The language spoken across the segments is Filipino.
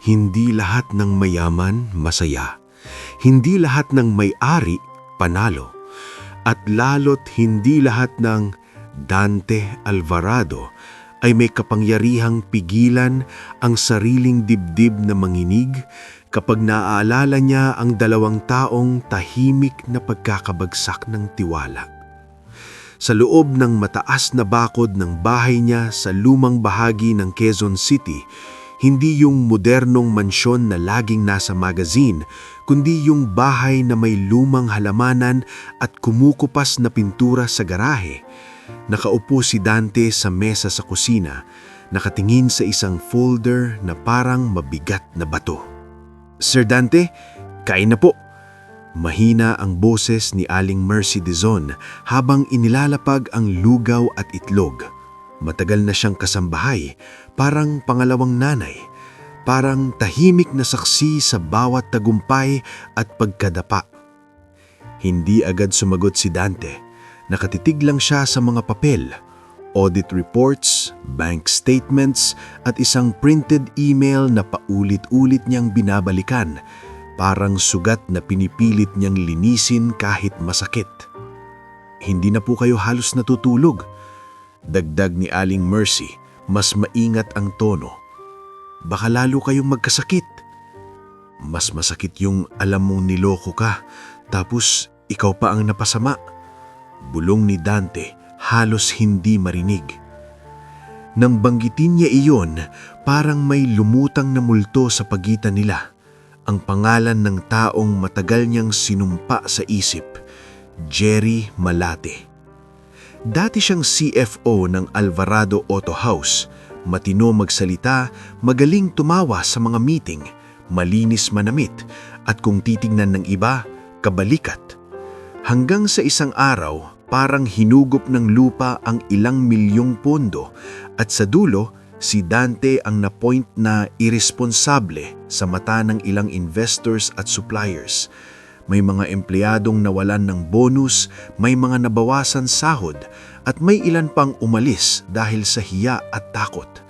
Hindi lahat ng mayaman masaya. Hindi lahat ng may-ari panalo. At lalo't hindi lahat ng Dante Alvarado ay may kapangyarihang pigilan ang sariling dibdib na manginig kapag naaalala niya ang dalawang taong tahimik na pagkakabagsak ng tiwala. Sa loob ng mataas na bakod ng bahay niya sa lumang bahagi ng Quezon City, hindi yung modernong mansyon na laging nasa magazine, kundi yung bahay na may lumang halamanan at kumukupas na pintura sa garahe. Nakaupo si Dante sa mesa sa kusina, nakatingin sa isang folder na parang mabigat na bato. "Sir Dante, kain na po." Mahina ang boses ni Aling Mercy Dizon habang inilalapag ang lugaw at itlog. Matagal na siyang kasambahay, parang pangalawang nanay, parang tahimik na saksi sa bawat tagumpay at pagkadapa. Hindi agad sumagot si Dante. Nakatitig lang siya sa mga papel, audit reports, bank statements at isang printed email na paulit-ulit niyang binabalikan, parang sugat na pinipilit niyang linisin kahit masakit. "Hindi na po kayo halos natutulog," dagdag ni Aling Mercy, mas maingat ang tono. "Baka lalo kayong magkasakit." "Mas masakit yung alam mong niloko ka, tapos ikaw pa ang napasama," bulong ni Dante, halos hindi marinig. Nang banggitin niya iyon, parang may lumutang na multo sa pagitan nila. Ang pangalan ng taong matagal niyang sinumpa sa isip, Jerry Malate. Dati siyang CFO ng Alvarado Auto House, matino magsalita, magaling tumawa sa mga meeting, malinis manamit, at kung titingnan ng iba, kabalikat. Hanggang sa isang araw, parang hinugop ng lupa ang ilang milyong pondo at sa dulo, si Dante ang napoint na irresponsable sa mata ng ilang investors at suppliers. May mga empleyadong nawalan ng bonus, may mga nabawasan sahod, at may ilan pang umalis dahil sa hiya at takot.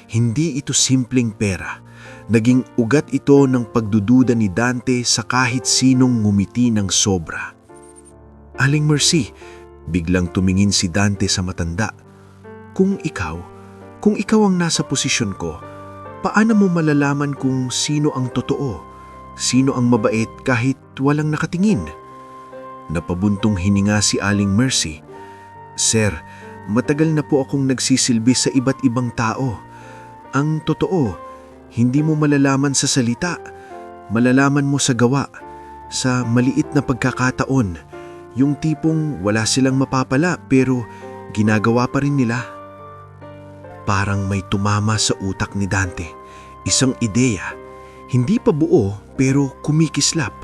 Hindi ito simpleng pera. Naging ugat ito ng pagdududa ni Dante sa kahit sinong ngumiti ng sobra. "Aling Mercy," biglang tumingin si Dante sa matanda. Kung ikaw ang nasa posisyon ko, paano mo malalaman kung sino ang totoo? Sino ang mabait kahit walang nakatingin?" Napabuntong hininga si Aling Mercy. "Sir, matagal na po akong nagsisilbi sa iba't ibang tao. Ang totoo, hindi mo malalaman sa salita. Malalaman mo sa gawa, sa maliit na pagkakataon. Yung tipong wala silang mapapala pero ginagawa pa rin nila." Parang may tumama sa utak ni Dante. Isang ideya. Hindi pa buo pero kumikislap.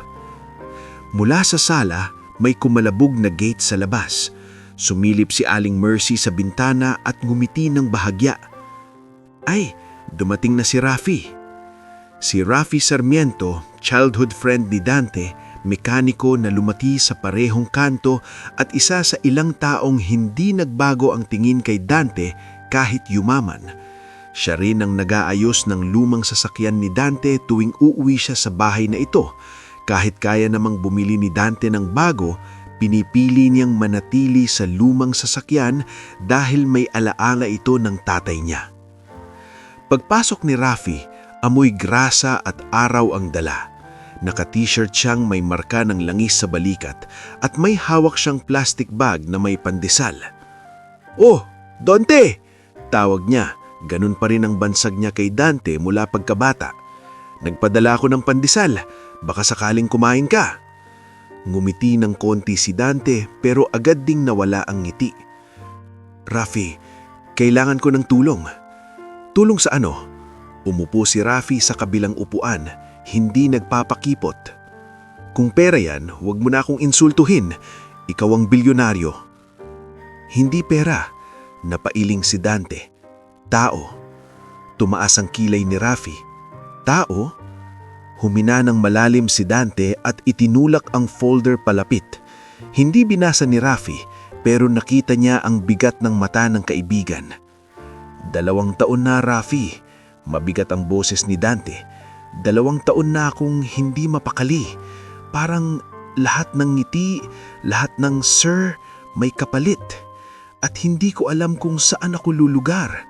Mula sa sala, may kumalabog na gate sa labas. Sumilip si Aling Mercy sa bintana at ngumiti ng bahagya. Ay, dumating na si Rafi. Si Rafi Sarmiento, childhood friend ni Dante, mekaniko na lumaki sa parehong kanto at isa sa ilang taong hindi nagbago ang tingin kay Dante kahit yumaman. Siya rin ang nag-aayos ng lumang sasakyan ni Dante tuwing uuwi siya sa bahay na ito. Kahit kaya namang bumili ni Dante ng bago, pinipili niyang manatili sa lumang sasakyan dahil may alaala ito ng tatay niya. Pagpasok ni Rafi, amoy grasa at araw ang dala. Naka-t-shirt siyang may marka ng langis sa balikat at may hawak siyang plastic bag na may pandesal. "Oh, Dante!" tawag niya. Ganun pa rin ang bansag niya kay Dante mula pagkabata. "Nagpadala ako ng pandesal, baka sakaling kumain ka." Ngumiti ng konti si Dante pero agad ding nawala ang ngiti. "Rafi, kailangan ko ng tulong." "Tulong sa ano?" Umupo si Rafi sa kabilang upuan, hindi nagpapakipot. "Kung pera yan, huwag mo na akong insultuhin. Ikaw ang bilyonaryo." "Hindi pera," napailing si Dante. "Tao." Tumaas ang kilay ni Rafi. "Tao?" Humina ng malalim si Dante at itinulak ang folder palapit. Hindi binasa ni Rafi pero nakita niya ang bigat ng mata ng kaibigan. 2 taon na, Rafi. Mabigat ang boses ni Dante. 2 taon na akong hindi mapakali. Parang lahat ng ngiti, lahat ng sir, may kapalit. At hindi ko alam kung saan ako lulugar,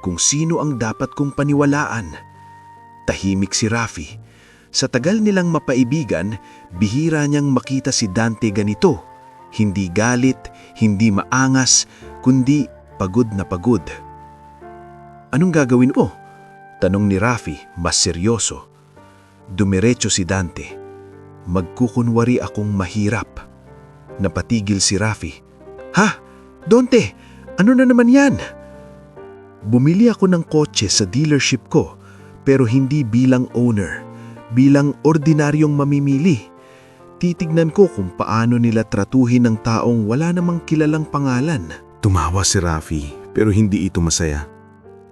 kung sino ang dapat kong paniwalaan. Tahimik si Rafi. Sa tagal nilang mapaibigan, bihira niyang makita si Dante ganito. Hindi galit, hindi maangas, kundi pagod na pagod. Anong gagawin mo? Tanong ni Rafi, mas seryoso. Dumiretso si Dante. Magkukunwari akong mahirap. Napatigil si Rafi. Ha? Dante, ano na naman yan? Bumili ako ng kotse sa dealership ko, pero hindi bilang owner, bilang ordinaryong mamimili. Titignan ko kung paano nila tratuhin ng taong wala namang kilalang pangalan. Tumawa si Rafi, pero hindi ito masaya.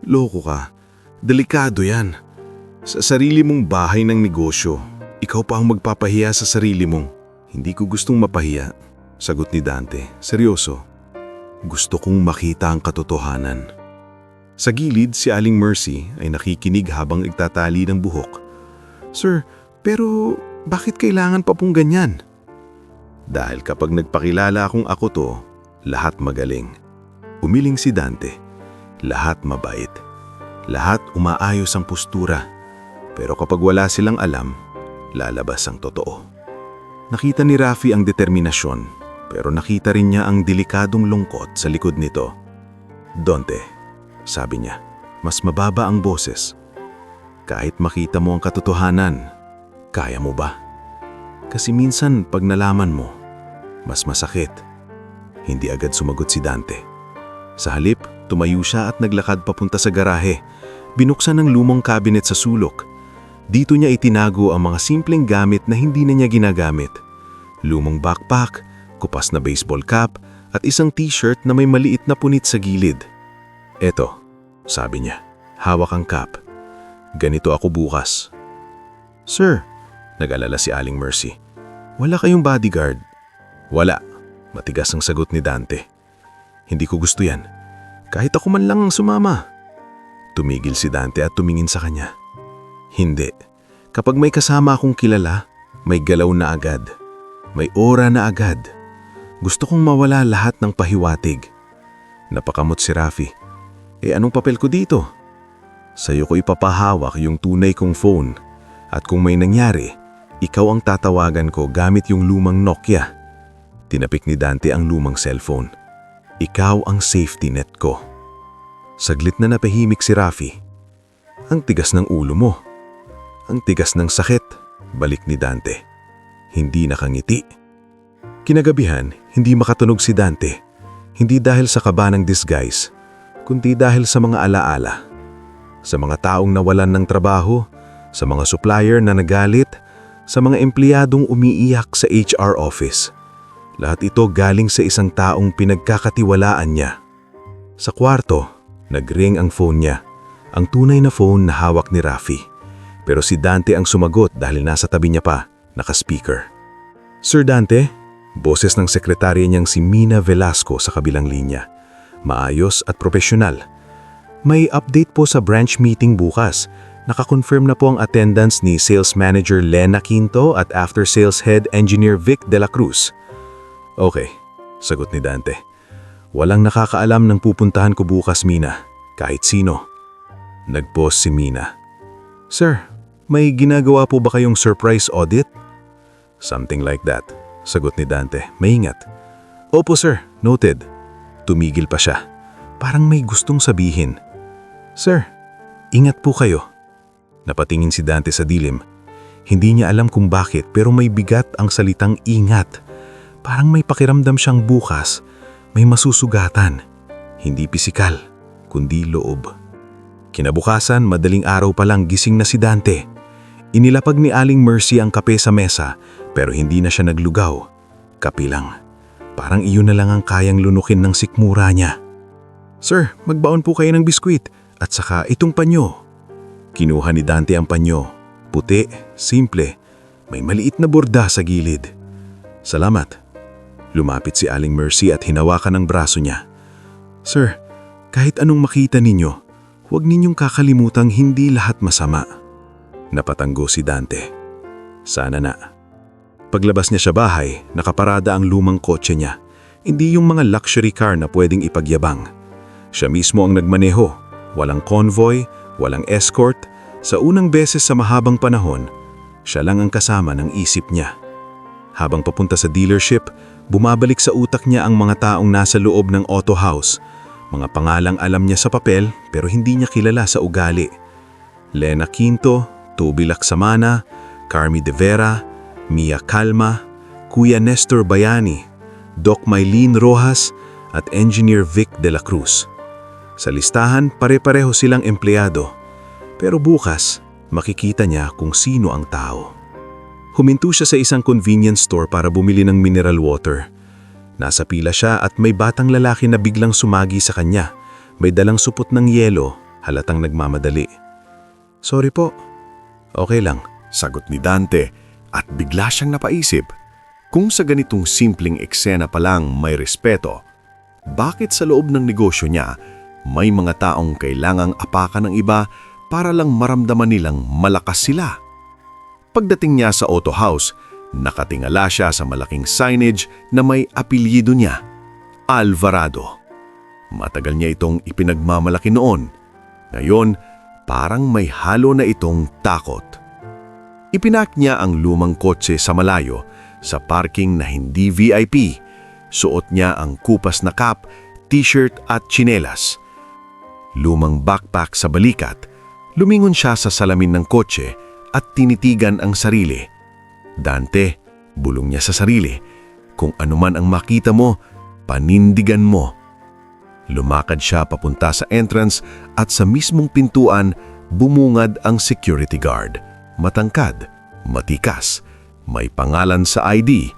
Loko ka. Delikado yan. Sa sarili mong bahay ng negosyo, ikaw pa ang magpapahiya sa sarili mo. Hindi ko gustong mapahiya, sagot ni Dante. Seryoso. Gusto kong makita ang katotohanan. Sa gilid, si Aling Mercy ay nakikinig habang nagtatali ng buhok. Sir, pero bakit kailangan pa pong ganyan? Dahil kapag nagpakilala akong ako to, lahat magaling. Umiling si Dante. Lahat mabait. Lahat umaayos ang postura. Pero kapag wala silang alam, lalabas ang totoo. Nakita ni Rafi ang determinasyon, pero nakita rin niya ang delikadong lungkot sa likod nito. Dante, sabi niya, mas mababa ang boses. Kahit makita mo ang katotohanan, kaya mo ba? Kasi minsan pag nalaman mo, mas masakit. Hindi agad sumagot si Dante. Sa halip, tumayo siya at naglakad papunta sa garahe. Binuksan ang lumang cabinet sa sulok. Dito niya itinago ang mga simpleng gamit na hindi na niya ginagamit. Lumang backpack, kupas na baseball cap, at isang t-shirt na may maliit na punit sa gilid. Eto, sabi niya, hawak ang cap. Ganito ako bukas. Sir, nag-alala si Aling Mercy. Wala kayong bodyguard? Wala, matigas ang sagot ni Dante. Hindi ko gusto yan. Kahit ako man lang ang sumama. Tumigil si Dante at tumingin sa kanya. Hindi. Kapag may kasama akong kilala, may galaw na agad. May aura na agad. Gusto kong mawala lahat ng pahiwatig. Napakamot si Rafi. Anong papel ko dito? Sa'yo ko ipapahawak yung tunay kong phone. At kung may nangyari, ikaw ang tatawagan ko gamit yung lumang Nokia. Tinapik ni Dante ang lumang cellphone. Ikaw ang safety net ko. Saglit na napahimik si Rafi. Ang tigas ng ulo mo. Ang tigas ng sakit, balik ni Dante. Hindi nakangiti. Kinagabihan, hindi makatunog si Dante. Hindi dahil sa kaba ng disguise, kundi dahil sa mga alaala. Sa mga taong nawalan ng trabaho, sa mga supplier na nagalit, sa mga empleyadong umiiyak sa HR office. Lahat ito galing sa isang taong pinagkakatiwalaan niya. Sa kwarto, nag-ring ang phone niya. Ang tunay na phone na hawak ni Rafi. Pero si Dante ang sumagot dahil nasa tabi niya pa, naka-speaker. Sir Dante, boses ng sekretarya niyang si Mina Velasco sa kabilang linya. Maayos at profesional. May update po sa branch meeting bukas. Nakakonfirm na po ang attendance ni Sales Manager Lena Quinto at After Sales Head Engineer Vic De La Cruz. Okay, sagot ni Dante. Walang nakakaalam ng pupuntahan ko bukas, Mina. Kahit sino. Nag-pause si Mina. Sir, may ginagawa po ba kayong surprise audit? Something like that, sagot ni Dante. Maingat. Opo sir, noted. Tumigil pa siya. Parang may gustong sabihin. Sir, ingat po kayo. Napatingin si Dante sa dilim. Hindi niya alam kung bakit pero may bigat ang salitang ingat. Parang may pakiramdam siyang bukas. May masusugatan. Hindi pisikal, kundi loob. Kinabukasan, madaling araw pa lang gising na si Dante. Inilapag ni Aling Mercy ang kape sa mesa pero hindi na siya naglugaw. Kape lang. Parang iyon na lang ang kayang lunukin ng sikmura niya. Sir, magbaon po kayo ng biskwit at saka itong panyo. Kinuha ni Dante ang panyo. Puti, simple, may maliit na borda sa gilid. Salamat. Lumapit si Aling Mercy at hinawakan ang braso niya. Sir, kahit anong makita ninyo, Huwag ninyong kakalimutang hindi lahat masama. Napatanggo si Dante. Sana na. Paglabas niya sa bahay, nakaparada ang lumang kotse niya. Hindi yung mga luxury car na pwedeng ipagyabang. Siya mismo ang nagmaneho. Walang convoy, walang escort. Sa unang beses sa mahabang panahon, siya lang ang kasama ng isip niya. Habang papunta sa dealership, bumabalik sa utak niya ang mga taong nasa loob ng auto house. Mga pangalang alam niya sa papel pero hindi niya kilala sa ugali. Lena Quinto, Toby Laksamana, Carmi De Vera, Mia Calma, Kuya Nestor Bayani, Doc Maylene Rojas at Engineer Vic De La Cruz. Sa listahan, pare-pareho silang empleyado. Pero bukas, makikita niya kung sino ang tao. Huminto siya sa isang convenience store para bumili ng mineral water. Nasa pila siya at may batang lalaki na biglang sumagi sa kanya. May dalang supot ng yelo, halatang nagmamadali. "Sorry po." "Okay lang," Sagot ni Dante at bigla siyang napaisip. Kung sa ganitong simpleng eksena pa lang may respeto, bakit sa loob ng negosyo niya may mga taong kailangang apakan ng iba para lang maramdaman nilang malakas sila? Pagdating niya sa auto house, nakatingala siya sa malaking signage na may apelyido niya, Alvarado. Matagal niya itong ipinagmamalaki noon. Ngayon, parang may halo na itong takot. Ipinak niya ang lumang kotse sa malayo sa parking na hindi VIP. Suot niya ang kupas na cap, t-shirt at tsinelas. Lumang backpack sa balikat. Lumingon siya sa salamin ng kotse at tinitigan ang sarili. "Dante," bulong niya sa sarili, "kung anuman ang makita mo, panindigan mo." Lumakad siya papunta sa entrance at sa mismong pintuan bumungad ang security guard. Matangkad, matikas, may pangalan sa ID,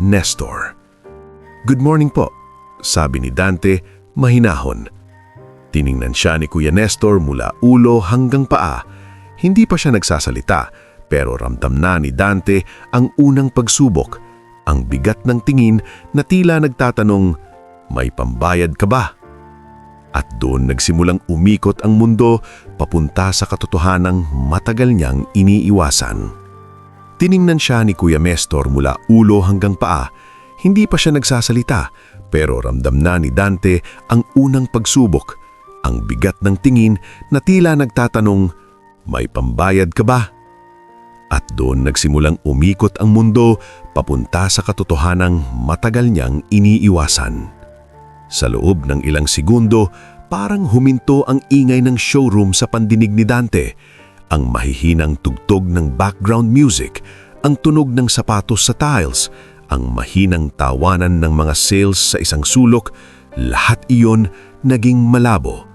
Nestor. "Good morning po," sabi ni Dante, mahinahon. Tiningnan siya ni Kuya Nestor mula ulo hanggang paa. Hindi pa siya nagsasalita, pero ramdam na ni Dante ang unang pagsubok, ang bigat ng tingin na tila nagtatanong, "May pambayad ka ba?" At doon nagsimulang umikot ang mundo papunta sa katotohanang matagal niyang iniiwasan. Tiningnan siya ni Kuya Nestor mula ulo hanggang paa. Hindi pa siya nagsasalita, pero ramdam na ni Dante ang unang pagsubok, ang bigat ng tingin na tila nagtatanong, "May pambayad ka ba?" At doon nagsimulang umikot ang mundo papunta sa katotohanang matagal niyang iniiwasan. Sa loob ng ilang segundo, parang huminto ang ingay ng showroom sa pandinig ni Dante. Ang mahihinang tugtog ng background music, ang tunog ng sapatos sa tiles, ang mahinang tawanan ng mga sales sa isang sulok, lahat iyon naging malabo.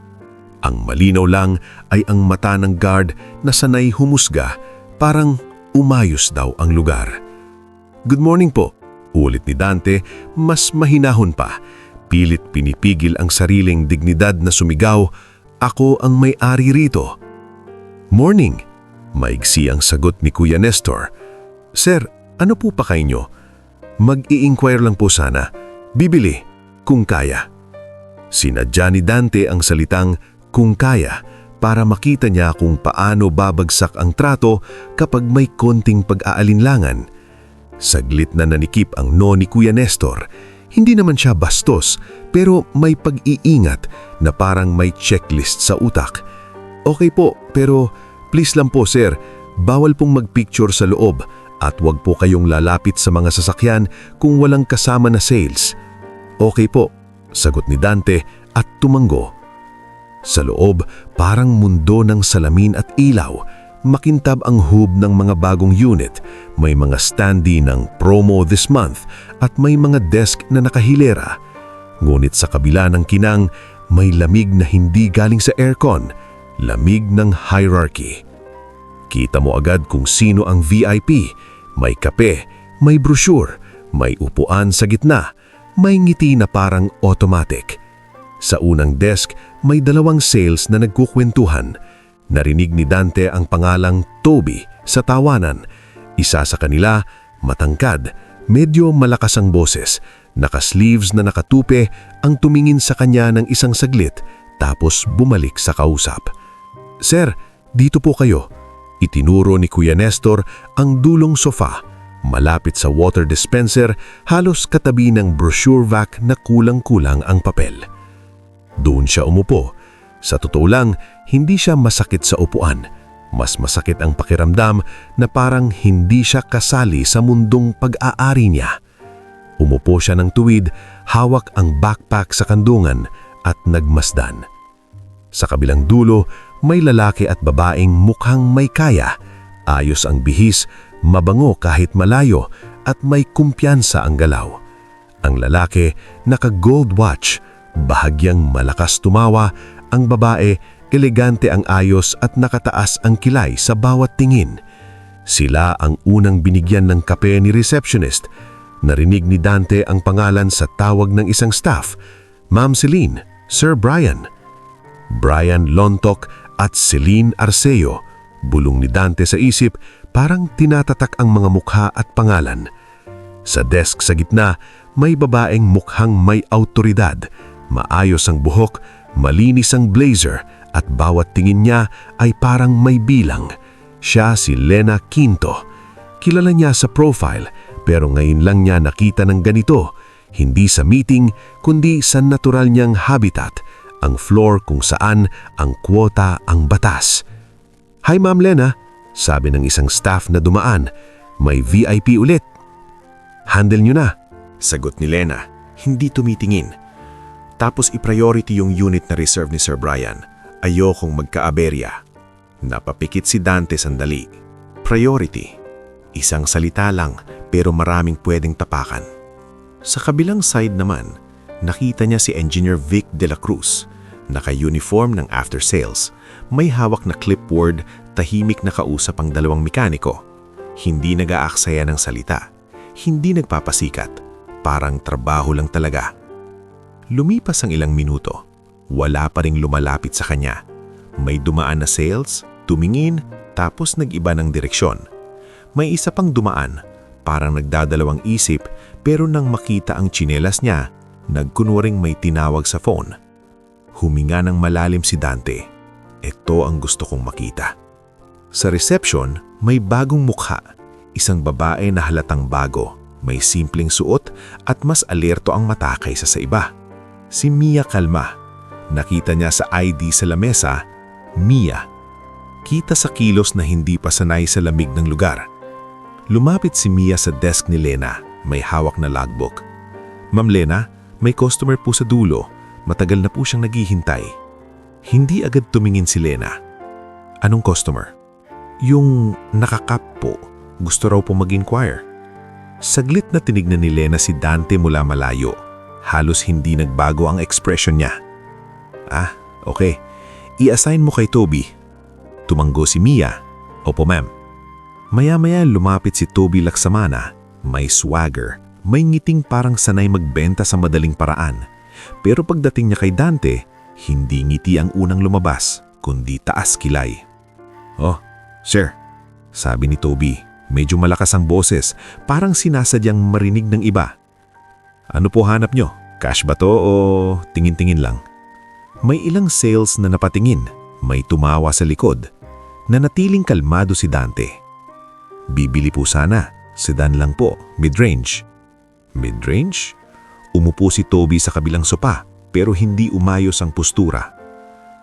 Ang malinaw lang ay ang mata ng guard na sanay humusga, parang umayos daw ang lugar. "Good morning po," ulit ni Dante, mas mahinahon pa. Pilit pinipigil ang sariling dignidad na sumigaw, "Ako ang may-ari rito." "Morning," maigsi ang sagot ni Kuya Nestor. "Sir, ano po pa kayo? Mag-i-inquire lang po sana. Bibili, kung kaya." Sinadya ni Dante ang salitang "kung kaya" para makita niya kung paano babagsak ang trato kapag may konting pag-aalinlangan. Saglit na nanikip ang no ni Kuya Nestor. Hindi naman siya bastos, pero may pag-iingat na parang may checklist sa utak. "Okay po, pero please lang po sir, bawal pong mag-picture sa loob at wag po kayong lalapit sa mga sasakyan kung walang kasama na sales." "Okay po," sagot ni Dante at tumango. Sa loob, parang mundo ng salamin at ilaw. Makintab ang hub ng mga bagong unit, may mga standee ng promo this month at may mga desk na nakahilera. Ngunit sa kabila ng kinang, may lamig na hindi galing sa aircon, lamig ng hierarchy. Kita mo agad kung sino ang VIP, may kape, may brochure, may upuan sa gitna, may ngiti na parang automatic. Sa unang desk, may dalawang sales na nagkukwentuhan. Narinig ni Dante ang pangalang Toby sa tawanan. Isa sa kanila, matangkad, medyo malakas ang boses, naka-sleeves na nakatupe, ang tumingin sa kanya ng isang saglit, tapos bumalik sa kausap. "Sir, dito po kayo." Itinuro ni Kuya Nestor ang dulong sofa, malapit sa water dispenser, halos katabi ng brochure vac na kulang-kulang ang papel. Doon siya umupo. Sa totoo lang, hindi siya masakit sa upuan. Mas masakit ang pakiramdam na parang hindi siya kasali sa mundong pag-aari niya. Umupo siya ng tuwid, hawak ang backpack sa kandungan at nagmasdan. Sa kabilang dulo, may lalaki at babaeng mukhang may kaya. Ayos ang bihis, mabango kahit malayo, at may kumpiyansa ang galaw. Ang lalaki naka-gold watch, bahagyang malakas tumawa. Ang babae, elegante ang ayos at nakataas ang kilay sa bawat tingin. Sila ang unang binigyan ng kape ni receptionist. Narinig ni Dante ang pangalan sa tawag ng isang staff, Ma'am Celine, Sir Brian. Brian Lontok at Celine Arceo. Bulong ni Dante sa isip, parang tinatatak ang mga mukha at pangalan. Sa desk sa gitna, may babaeng mukhang may autoridad. Maayos ang buhok, malinis ang blazer, at bawat tingin niya ay parang may bilang. Siya si Lena Quinto. Kilala niya sa profile, pero ngayon lang niya nakita ng ganito. Hindi sa meeting, kundi sa natural niyang habitat, ang floor kung saan ang kwota ang batas. "Hi Ma'am Lena," sabi ng isang staff na dumaan. "May VIP ulit." "Handle niyo na," sagot ni Lena, hindi tumitingin. Tapos i-priority yung unit na reserve ni Sir Brian. Ayokong magka-aberya. Napapikit si Dante sandali. Priority. Isang salita lang pero maraming pwedeng tapakan. Sa kabilang side naman, nakita niya si Engineer Vic de la Cruz. Naka-uniform ng after sales. May hawak na clipboard, tahimik na kausap ang dalawang mekaniko. Hindi nag-aaksaya ng salita. Hindi nagpapasikat. Parang trabaho lang talaga. Lumipas ang ilang minuto. Wala pa ring lumalapit sa kanya. May dumaan na sales, tumingin, tapos nag-iba ng direksyon. May isa pang dumaan, parang nagdadalawang isip, pero nang makita ang tsinelas niya, nagkunwaring may tinawag sa phone. Huminga ng malalim si Dante. Ito ang gusto kong makita. Sa reception, may bagong mukha. Isang babae na halatang bago, may simpleng suot at mas alerto ang mata kaysa sa iba. Si Mia Calma. Nakita niya sa ID sa lamesa, Mia. Kita sa kilos na hindi pa sanay sa lamig ng lugar. Lumapit si Mia sa desk ni Lena, may hawak na logbook. "Ma'am Lena, may customer po sa dulo. Matagal na po siyang naghihintay." Hindi agad tumingin si Lena. "Anong customer?" "Yung nakakap po. Gusto raw po mag-inquire." Saglit na tinignan ni Lena si Dante mula malayo. Halos hindi nagbago ang ekspresyon niya. "Ah, okay. I-assign mo kay Toby." Tumanggo si Mia. "Opo, ma'am." Maya-maya lumapit si Toby Laksamana. May swagger, may ngiting parang sanay magbenta sa madaling paraan. Pero pagdating niya kay Dante, hindi ngiti ang unang lumabas, kundi taas kilay. "Oh, sir," sabi ni Toby. Medyo malakas ang boses, parang sinasadyang marinig ng iba. "Ano po hanap nyo? Cash ba to o tingin-tingin lang?" May ilang sales na napatingin, may tumawa sa likod. Nanatiling kalmado si Dante. "Bibili po sana, sedan lang po, mid-range." "Mid-range?" Umupo si Toby sa kabilang sopa, pero hindi umayos ang postura.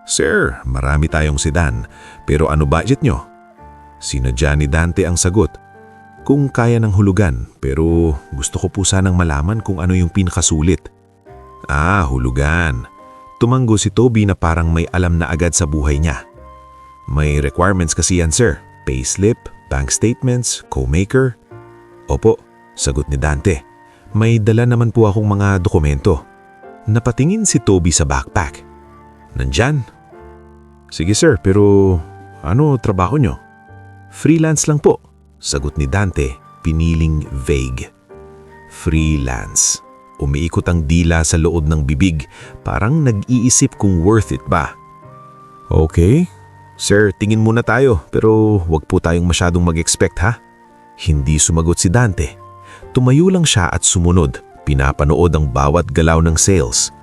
"Sir, marami tayong sedan, pero ano budget nyo?" Sinadya ni Dante ang sagot. "Kung kaya ng hulugan, pero gusto ko po sanang malaman kung ano yung pinakasulit." "Ah, hulugan." Tumanggo si Toby na parang may alam na agad sa buhay niya. "May requirements kasi yan, sir. Payslip, bank statements, co-maker." "Opo," sagot ni Dante. "May dala naman po akong mga dokumento." Napatingin si Toby sa backpack. "Nandyan?" "Sige sir, pero ano trabaho nyo?" "Freelance lang po," sagot ni Dante, piniling vague. Freelance. Umiikot ang dila sa loob ng bibig, parang nag-iisip kung worth it ba. "Okay. Sir, tingin muna tayo, pero wag po tayong masyadong mag-expect ha?" Hindi sumagot si Dante. Tumayo lang siya at sumunod, pinapanood ang bawat galaw ng sales.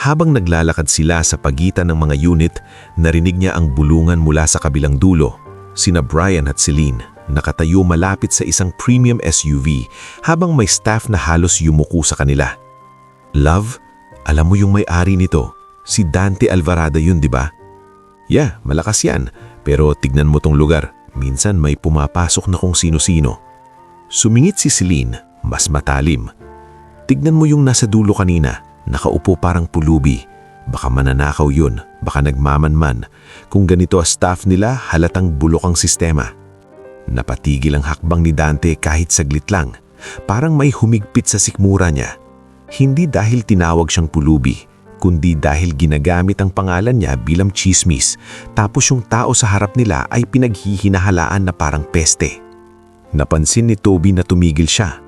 Habang naglalakad sila sa pagitan ng mga unit, narinig niya ang bulungan mula sa kabilang dulo. Sina Brian at Celine, nakatayo malapit sa isang premium SUV habang may staff na halos yumuko sa kanila. Love, alam mo yung may-ari nito? Si Dante Alvarado yun, di ba? Yeah, malakas yan. Pero tignan mo tong lugar. Minsan may pumapasok na kung sino-sino. Sumingit si Celine, mas matalim. Tignan mo yung nasa dulo kanina. Nakaupo parang pulubi. Baka mananakaw yun, baka nagmamanman. Kung ganito ang staff nila, halatang bulok ang sistema. Napatigil ang hakbang ni Dante kahit saglit lang. Parang may humigpit sa sikmura niya. Hindi dahil tinawag siyang pulubi, kundi dahil ginagamit ang pangalan niya bilang chismis, tapos yung tao sa harap nila ay pinaghihinahalaan na parang peste. Napansin ni Toby na tumigil siya.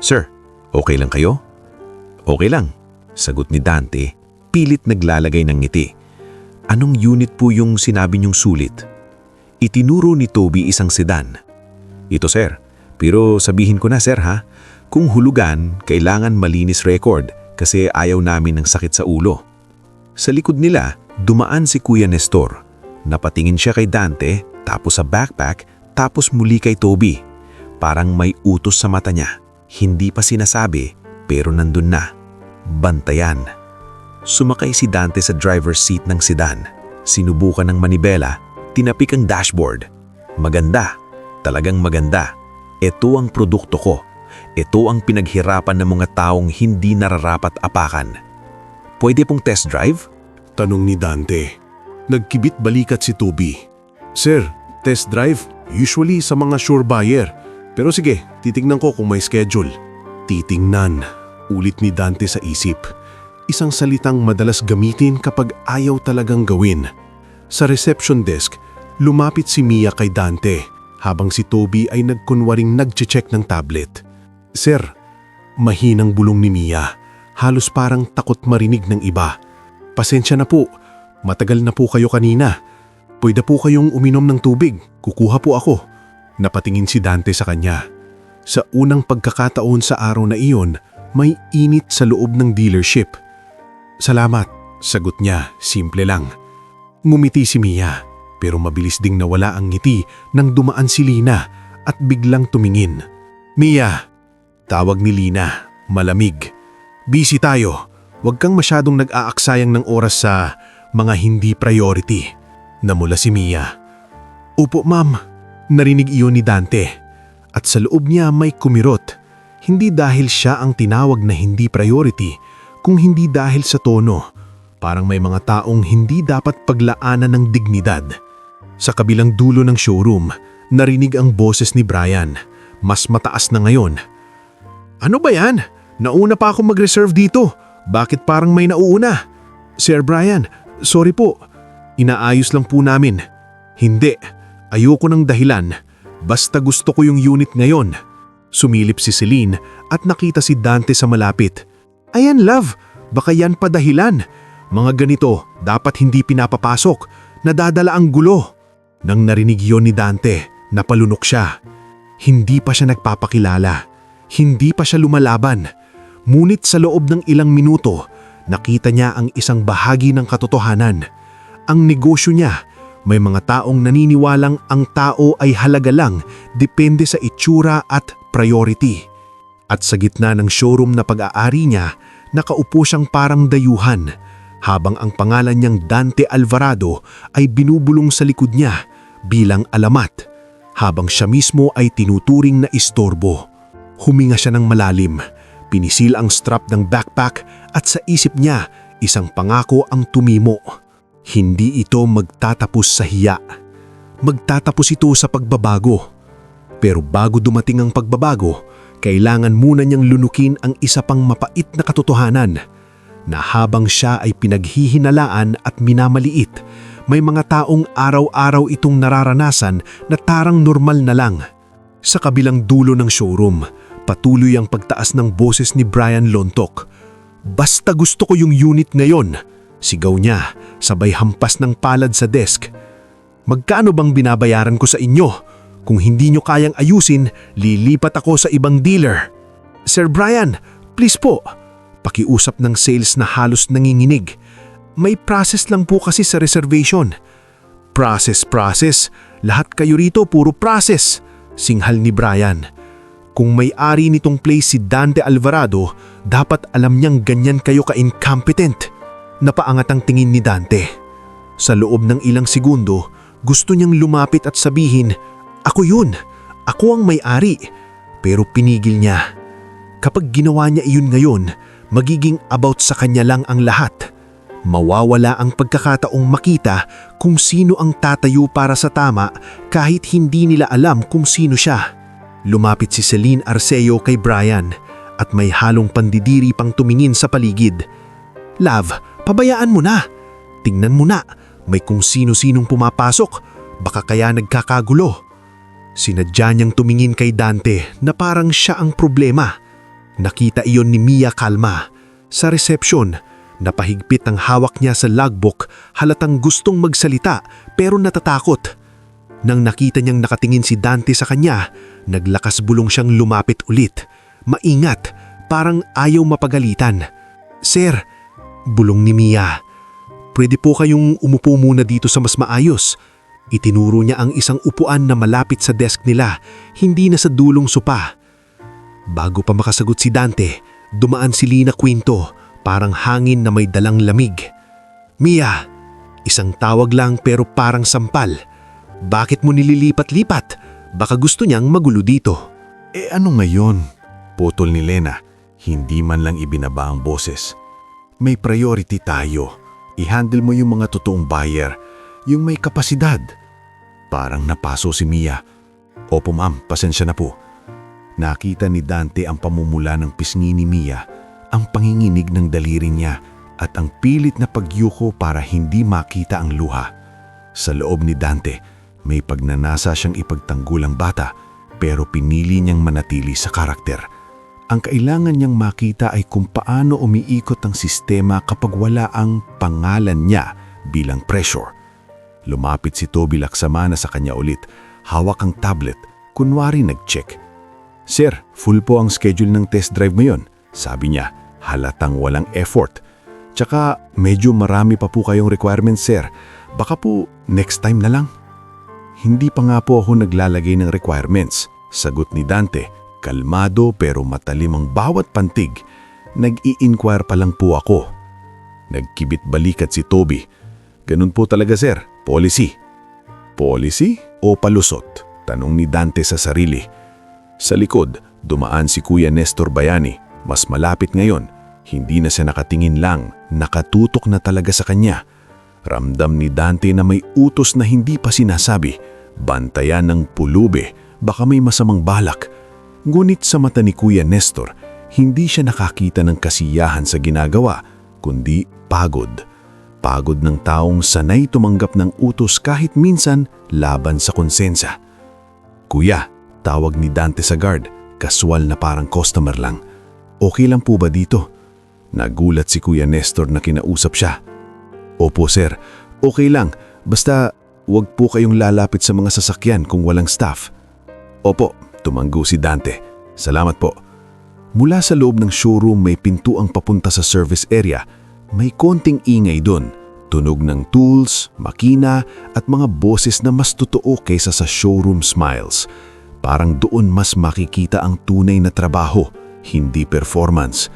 "Sir, okay lang kayo?" "Okay lang," sagot ni Dante, pilit naglalagay ng ngiti. "Anong unit po yung sinabi niyong sulit?" Itinuro ni Toby isang sedan. "Ito sir, pero sabihin ko na sir ha, kung hulugan, kailangan malinis record kasi ayaw namin ng sakit sa ulo." Sa likod nila, dumaan si Kuya Nestor. Napatingin siya kay Dante, tapos sa backpack, tapos muli kay Toby. Parang may utos sa mata niya. Hindi pa sinasabi, pero nandun na. Bantayan. Sumakay si Dante sa driver's seat ng sedan. Sinubukan ng manibela, tinapik ang dashboard. Maganda, talagang maganda. Ito ang produkto ko. Ito ang pinaghirapan ng mga taong hindi nararapat apakan. "Pwede pong test drive?" Tanong ni Dante. Nagkibit balikat si Toby. "Sir, test drive? Usually sa mga sure buyer. Pero sige, titignan ko kung may schedule." Titingnan, ulit ni Dante sa isip. Isang salitang madalas gamitin kapag ayaw talagang gawin. Sa reception desk, lumapit si Mia kay Dante habang si Toby ay nagkunwaring nagche-check ng tablet. "Sir," mahinang bulong ni Mia, halos parang takot marinig ng iba. "Pasensya na po, matagal na po kayo kanina. Pwede po kayong uminom ng tubig, kukuha po ako." Napatingin si Dante sa kanya. Sa unang pagkakataon sa araw na iyon, may init sa loob ng dealership. "Salamat," sagot niya, simple lang. Ngumiti si Mia, pero mabilis ding nawala ang ngiti nang dumaan si Lina at biglang tumingin. "Mia," tawag ni Lina, malamig. "Busy tayo. Huwag kang masyadong nag-aaksayang ng oras sa mga hindi priority." Namula si Mia. "Upo ma'am." Narinig iyon ni Dante. At sa loob niya may kumirot. Hindi dahil siya ang tinawag na hindi priority, kung hindi dahil sa tono. Parang may mga taong hindi dapat paglaanan ng dignidad. Sa kabilang dulo ng showroom, narinig ang boses ni Brian. Mas mataas na ngayon. "Ano ba yan? Nauna pa ako mag-reserve dito. Bakit parang may nauuna?" "Sir Brian, sorry po. Inaayos lang po namin." "Hindi. Ayoko ng dahilan. Basta gusto ko yung unit ngayon." Sumilip si Celine at nakita si Dante sa malapit. "Ayan love, baka yan pa dahilan. Mga ganito, dapat hindi pinapapasok. Nadadala ang gulo." Nang narinig yon ni Dante, napalunok siya. Hindi pa siya nagpapakilala. Hindi pa siya lumalaban. Ngunit sa loob ng ilang minuto, nakita niya ang isang bahagi ng katotohanan. Ang negosyo niya, may mga taong naniniwalang ang tao ay halaga lang depende sa itsura at priority. At sa gitna ng showroom na pag-aari niya, nakaupo siyang parang dayuhan, habang ang pangalan niyang Dante Alvarado ay binubulong sa likod niya bilang alamat, habang siya mismo ay tinuturing na istorbo. Huminga siya ng malalim, pinisil ang strap ng backpack at sa isip niya, isang pangako ang tumimo. Hindi ito magtatapos sa hiya. Magtatapos ito sa pagbabago. Pero bago dumating ang pagbabago, kailangan muna niyang lunukin ang isa pang mapait na katotohanan, na habang siya ay pinaghihinalaan at minamaliit, may mga taong araw-araw itong nararanasan na tarang normal na lang. Sa kabilang dulo ng showroom, patuloy ang pagtaas ng boses ni Brian Lontok. "Basta gusto ko yung unit ngayon," sigaw niya, sabay hampas ng palad sa desk. "Magkano bang binabayaran ko sa inyo? Kung hindi nyo kayang ayusin, lilipat ako sa ibang dealer." "Sir Brian, please po." Pakiusap ng sales na halos nanginginig. May process lang po kasi sa reservation. Process. Lahat kayo rito puro process. Singhal ni Brian. Kung may-ari nitong place si Dante Alvarado, dapat alam niyang ganyan kayo ka-incompetent. Napaangat ang tingin ni Dante. Sa loob ng ilang segundo, gusto niyang lumapit at sabihin, "Ako yun. Ako ang may-ari." Pero pinigil niya. Kapag ginawa niya iyon ngayon, magiging about sa kanya lang ang lahat. Mawawala ang pagkakataong makita kung sino ang tatayo para sa tama kahit hindi nila alam kung sino siya. Lumapit si Celine Arceo kay Brian at may halong pandidiri pang tumingin sa paligid. "Love, pabayaan mo na. Tingnan mo na, may kung sino-sinong pumapasok. Baka kaya nagkakagulo." Sinadya niyang tumingin kay Dante na parang siya ang problema. Nakita iyon ni Mia Calma. Sa reception, napahigpit ang hawak niya sa logbook, halatang gustong magsalita pero natatakot. Nang nakita niyang nakatingin si Dante sa kanya, naglakas bulong siyang lumapit ulit. Maingat, parang ayaw mapagalitan. "Sir," bulong ni Mia, "pwede po kayong umupo muna dito sa mas maayos." Itinuro niya ang isang upuan na malapit sa desk nila, hindi na sa dulong sopa. Bago pa makasagot si Dante, dumaan si Lina Quinto, parang hangin na may dalang lamig. "Mia," isang tawag lang pero parang sampal. "Bakit mo nililipat-lipat? Baka gusto niyang magulo dito." Ano ngayon? Putol ni Lena. Hindi man lang ibinaba ang boses. May priority tayo. I-handle mo yung mga totoong buyer, yung may kapasidad. Parang napaso si Mia. "Opo ma'am, pasensya na po." Nakita ni Dante ang pamumula ng pisngi ni Mia, ang panginginig ng daliri niya at ang pilit na pagyuko para hindi makita ang luha. Sa loob ni Dante, may pagnanasa siyang ipagtanggol ang bata pero pinili niyang manatili sa karakter. Ang kailangan niyang makita ay kung paano umiikot ang sistema kapag wala ang pangalan niya bilang pressure. Lumapit si Toby Laksamana sa kanya ulit, hawak ang tablet, kunwari nag-check. "Sir, full po ang schedule ng test drive ngayon," sabi niya, halatang walang effort. "Tsaka medyo marami pa po kayong requirements, sir. Baka po next time na lang." "Hindi pa nga po ako naglalagay ng requirements," sagot ni Dante, kalmado pero matalim ang bawat pantig. "Nag-i-inquire pa lang po ako." Nagkibit balikat si Toby. "Ganun po talaga, sir. Policy." "Policy o palusot?" tanong ni Dante sa sarili. Sa likod, dumaan si Kuya Nestor Bayani. Mas malapit ngayon, hindi na siya nakatingin lang, nakatutok na talaga sa kanya. Ramdam ni Dante na may utos na hindi pa sinasabi. Bantayan ng pulube, baka may masamang balak. Ngunit sa mata ni Kuya Nestor, hindi siya nakakita ng kasiyahan sa ginagawa, kundi pagod. Pagod ng taong sanay tumanggap ng utos kahit minsan laban sa konsensya. "Kuya," tawag ni Dante sa guard, kaswal na parang customer lang. "Okay lang po ba dito?" Nagulat si Kuya Nestor na kinausap siya. "Opo sir, okay lang. Basta wag po kayong lalapit sa mga sasakyan kung walang staff." "Opo," tumanggo si Dante. "Salamat po." Mula sa loob ng showroom may pintuang papunta sa service area. May konting ingay doon. Tunog ng tools, makina at mga boses na mas totoo kaysa sa showroom smiles. Parang doon mas makikita ang tunay na trabaho, hindi performance.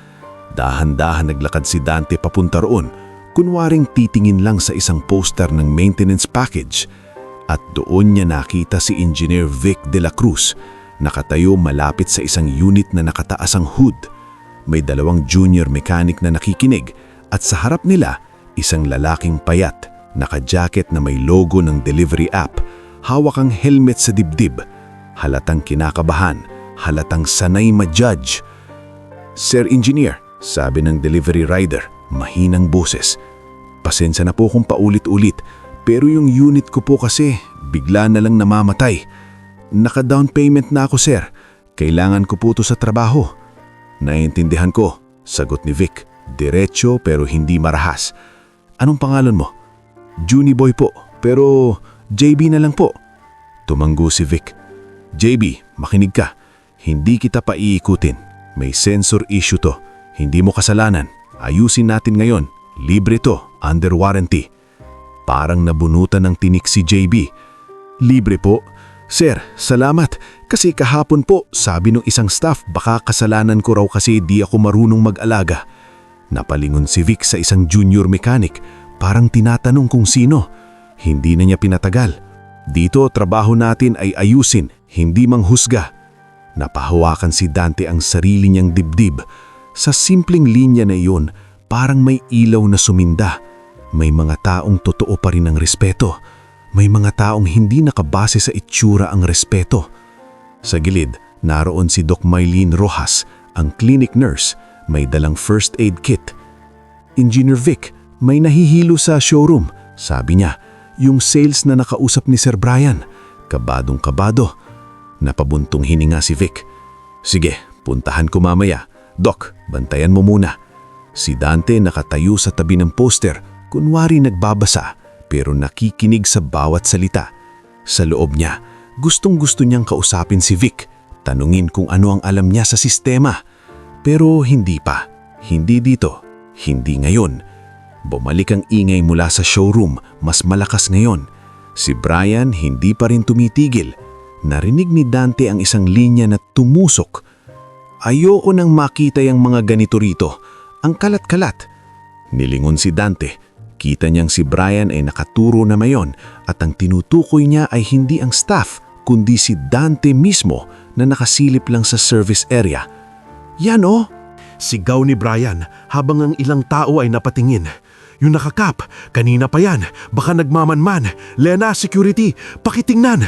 Dahan-dahan naglakad si Dante papunta roon, kunwaring titingin lang sa isang poster ng maintenance package. At doon niya nakita si Engineer Vic de la Cruz, nakatayo malapit sa isang unit na nakataas ang hood. May dalawang junior mechanic na nakikinig at sa harap nila, isang lalaking payat, naka-jacket na may logo ng delivery app, hawak ang helmet sa dibdib. Halatang kinakabahan, halatang sanay ma-judge. "Sir Engineer," sabi ng delivery rider, mahinang boses. "Pasensya na po kung paulit-ulit, pero yung unit ko po kasi bigla na lang namamatay. Naka-down payment na ako sir, kailangan ko po to sa trabaho." "Naiintindihan ko," sagot ni Vic, diretso pero hindi marahas. "Anong pangalan mo?" "Juni Boy po, pero JB na lang po." Tumanggo si Vic. "JB, makinig ka. Hindi kita pa iikutin. May sensor issue to. Hindi mo kasalanan. Ayusin natin ngayon. Libre to, under warranty. Parang nabunutan ng tinik si JB. Libre po. Sir, salamat. Kasi kahapon po, sabi ng isang staff, baka kasalanan ko raw kasi di ako marunong mag-alaga. Napalingon si Vic sa isang junior mechanic. Parang tinatanong kung sino. Hindi na niya pinatagal. Dito, trabaho natin ay ayusin, hindi manghusga. Napahawakan si Dante ang sarili niyang dibdib. Sa simpleng linya na iyon, parang may ilaw na suminda. May mga taong totoo pa rin ang respeto. May mga taong hindi nakabase sa itsura ang respeto. Sa gilid, naroon si Doc Mylene Rojas, ang clinic nurse, may dalang first aid kit. Engineer Vic, may nahihilo sa showroom, sabi niya. Yung sales na nakausap ni Sir Brian, kabadong-kabado. Napabuntong hininga si Vic. Sige, puntahan ko mamaya. Doc, bantayan mo muna. Si Dante nakatayo sa tabi ng poster, kunwari nagbabasa, pero nakikinig sa bawat salita. Sa loob niya, gustong-gusto niyang kausapin si Vic, tanungin kung ano ang alam niya sa sistema. Pero hindi pa. Hindi dito. Hindi ngayon. Bumalik ang ingay mula sa showroom, mas malakas ngayon. Si Brian hindi pa rin tumitigil. Narinig ni Dante ang isang linya na tumusok. Ayoko nang makita yung mga ganito rito. Ang kalat-kalat. Nilingon si Dante. Kita niyang si Brian ay nakaturo na mayon at ang tinutukoy niya ay hindi ang staff, kundi si Dante mismo na nakasilip lang sa service area. Yan oh! Sigaw ni Brian habang ang ilang tao ay napatingin. Yung nakakap, kanina pa yan, baka nagmamanman. Lena, security, pakitingnan!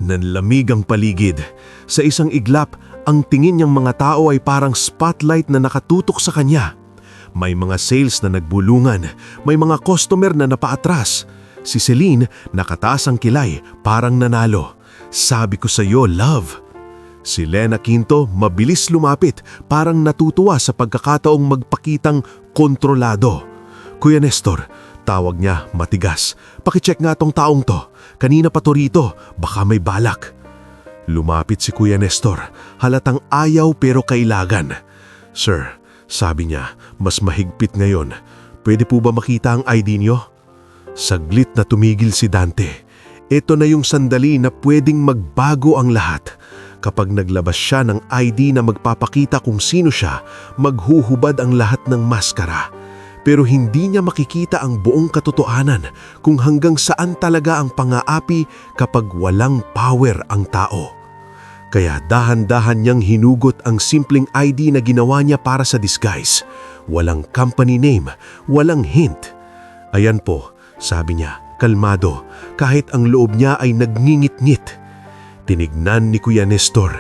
Nanlamig ang paligid. Sa isang iglap, ang tingin niyang mga tao ay parang spotlight na nakatutok sa kanya. May mga sales na nagbulungan, may mga customer na napaatras. Si Celine, nakataas ang kilay, parang nanalo. Sabi ko sa iyo, love. Si Lena Quinto, mabilis lumapit, parang natutuwa sa pagkakataong magpakitang kontrolado. Kuya Nestor, tawag niya matigas. Pakicheck nga tong taong to. Kanina pa to rito, baka may balak. Lumapit si Kuya Nestor, halatang ayaw pero kailangan. Sir, sabi niya, mas mahigpit ngayon. Pwede po ba makita ang ID niyo? Saglit na tumigil si Dante. Ito na yung sandali na pwedeng magbago ang lahat. Kapag naglabas siya ng ID na magpapakita kung sino siya, maghuhubad ang lahat ng maskara. Pero hindi niya makikita ang buong katotohanan kung hanggang saan talaga ang pang-aapi kapag walang power ang tao. Kaya dahan-dahan niyang hinugot ang simpleng ID na ginawa niya para sa disguise. Walang company name, walang hint. Ayan po, sabi niya, kalmado, kahit ang loob niya ay nagngingit-ngit. Tinignan ni Kuya Nestor.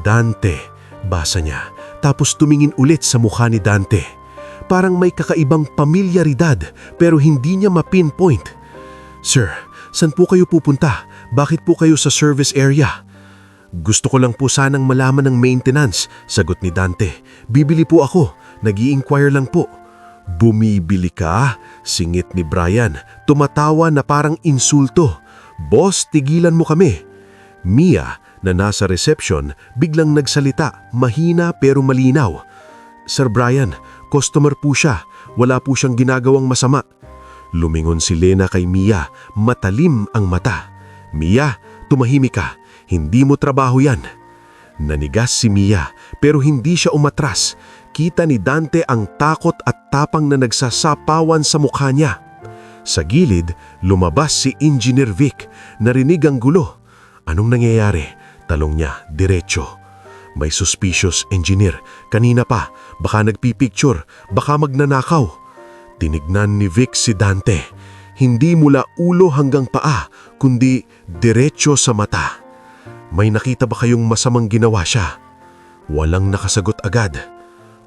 Dante, basa niya, tapos tumingin ulit sa mukha ni Dante. Parang may kakaibang pamilyaridad pero hindi niya ma-pinpoint. Sir, saan po kayo pupunta? Bakit po kayo sa service area? Gusto ko lang po sanang malaman ng maintenance, sagot ni Dante. Bibili po ako, nag-i-inquire lang po. Bumibili ka? Singit ni Brian, tumatawa na parang insulto. Boss, tigilan mo kami. Mia, na nasa reception, biglang nagsalita, mahina pero malinaw. Sir Brian, customer po siya, wala po siyang ginagawang masama. Lumingon si Lena kay Mia, matalim ang mata. Mia, tumahimik ka, hindi mo trabaho yan. Nanigas si Mia pero hindi siya umatras. Kita ni Dante ang takot at tapang na nagsasapawan sa mukha niya. Sa gilid, lumabas si Engineer Vic, narinig ang gulo. Anong nangyayari? Talong niya, diretso. May suspicious, engineer. Kanina pa, baka nagpipicture, baka magnanakaw. Tinignan ni Vic si Dante. Hindi mula ulo hanggang paa, kundi diretso sa mata. May nakita ba kayong masamang ginawa siya? Walang nakasagot agad.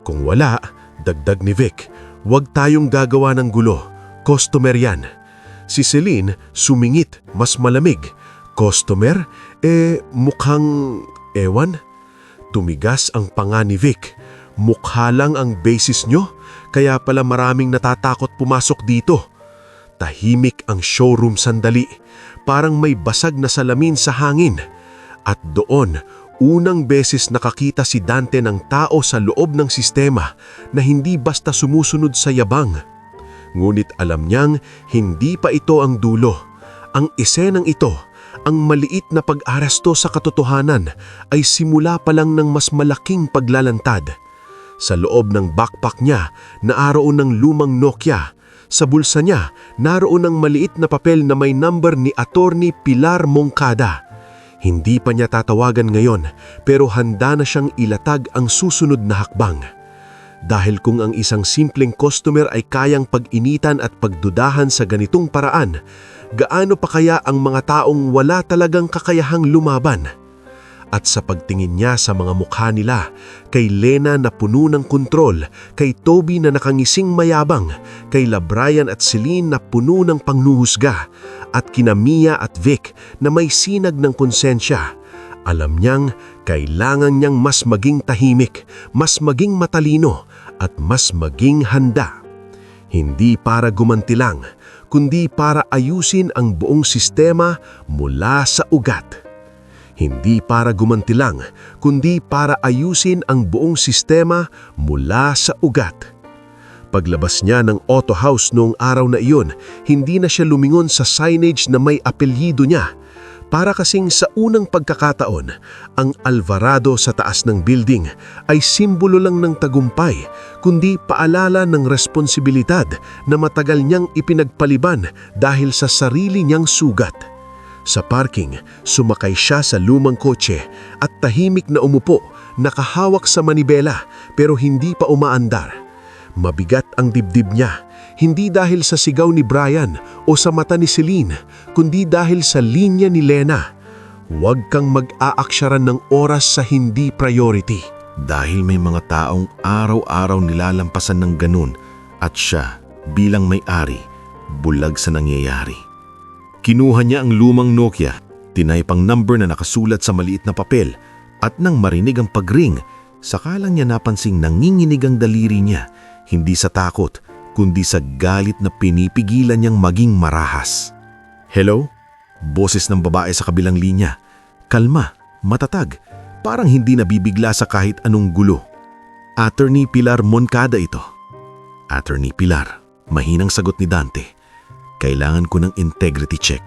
Kung wala, dagdag ni Vic, huwag tayong gagawa ng gulo. Customer yan. Si Celine sumingit, mas malamig. Customer? Mukhang ewan? Tumigas ang panga ni Vic. Mukha lang ang basis nyo, kaya pala maraming natatakot pumasok dito. Tahimik ang showroom sandali, parang may basag na salamin sa hangin. At doon, Unang beses nakakita si Dante ng tao sa loob ng sistema na hindi basta sumusunod sa yabang. Ngunit alam niyang hindi pa ito ang dulo. Ang esenang ito, ang maliit na pag-aresto sa katotohanan, ay simula pa lang ng mas malaking paglalantad. Sa loob ng backpack niya, naroon ng lumang Nokia. Sa bulsa niya, naroon ng maliit na papel na may number ni Attorney Pilar Moncada. Hindi pa niya tatawagan ngayon, pero handa na siyang ilatag ang susunod na hakbang. Dahil kung ang isang simpleng customer ay kayang pag-initan at pagdudahan sa ganitong paraan, gaano pa kaya ang mga taong wala talagang kakayahang lumaban? At sa pagtingin niya sa mga mukha nila, kay Lena na puno ng kontrol, kay Toby na nakangising mayabang, kay Brian at Celine na puno ng pangnuhusga, at kina Mia at Vic na may sinag ng konsensya, alam niyang kailangan niyang mas maging tahimik, mas maging matalino, at mas maging handa. Hindi para gumanti lang, kundi para ayusin ang buong sistema mula sa ugat. Hindi para gumanti lang, kundi para ayusin ang buong sistema mula sa ugat. Paglabas niya ng auto house noong araw na iyon, hindi na siya lumingon sa signage na may apelyido niya. Para kasing sa unang pagkakataon, ang Alvarado sa taas ng building ay simbolo lang ng tagumpay, kundi paalala ng responsibilidad na matagal niyang ipinagpaliban dahil sa sarili niyang sugat. Sa parking, sumakay siya sa lumang kotse at tahimik na umupo, nakahawak sa manibela pero hindi pa umaandar. Mabigat ang dibdib niya, hindi dahil sa sigaw ni Brian o sa mata ni Celine, kundi dahil sa linya ni Lena. Huwag kang mag-aaksyaran ng oras sa hindi priority. Dahil may mga taong araw-araw nilalampasan ng ganun at siya, bilang may-ari, bulag sa nangyayari. Kinuha niya ang lumang Nokia, tinaypang number na nakasulat sa maliit na papel, at nang marinig ang pagring, saka lang niya napansing nanginginig ang daliri niya, hindi sa takot, kundi sa galit na pinipigilan niyang maging marahas. Hello? Boses ng babae sa kabilang linya. Kalma, matatag, parang hindi nabibigla sa kahit anong gulo. Attorney Pilar Moncada ito. Attorney Pilar, mahinang sagot ni Dante. Kailangan ko ng integrity check.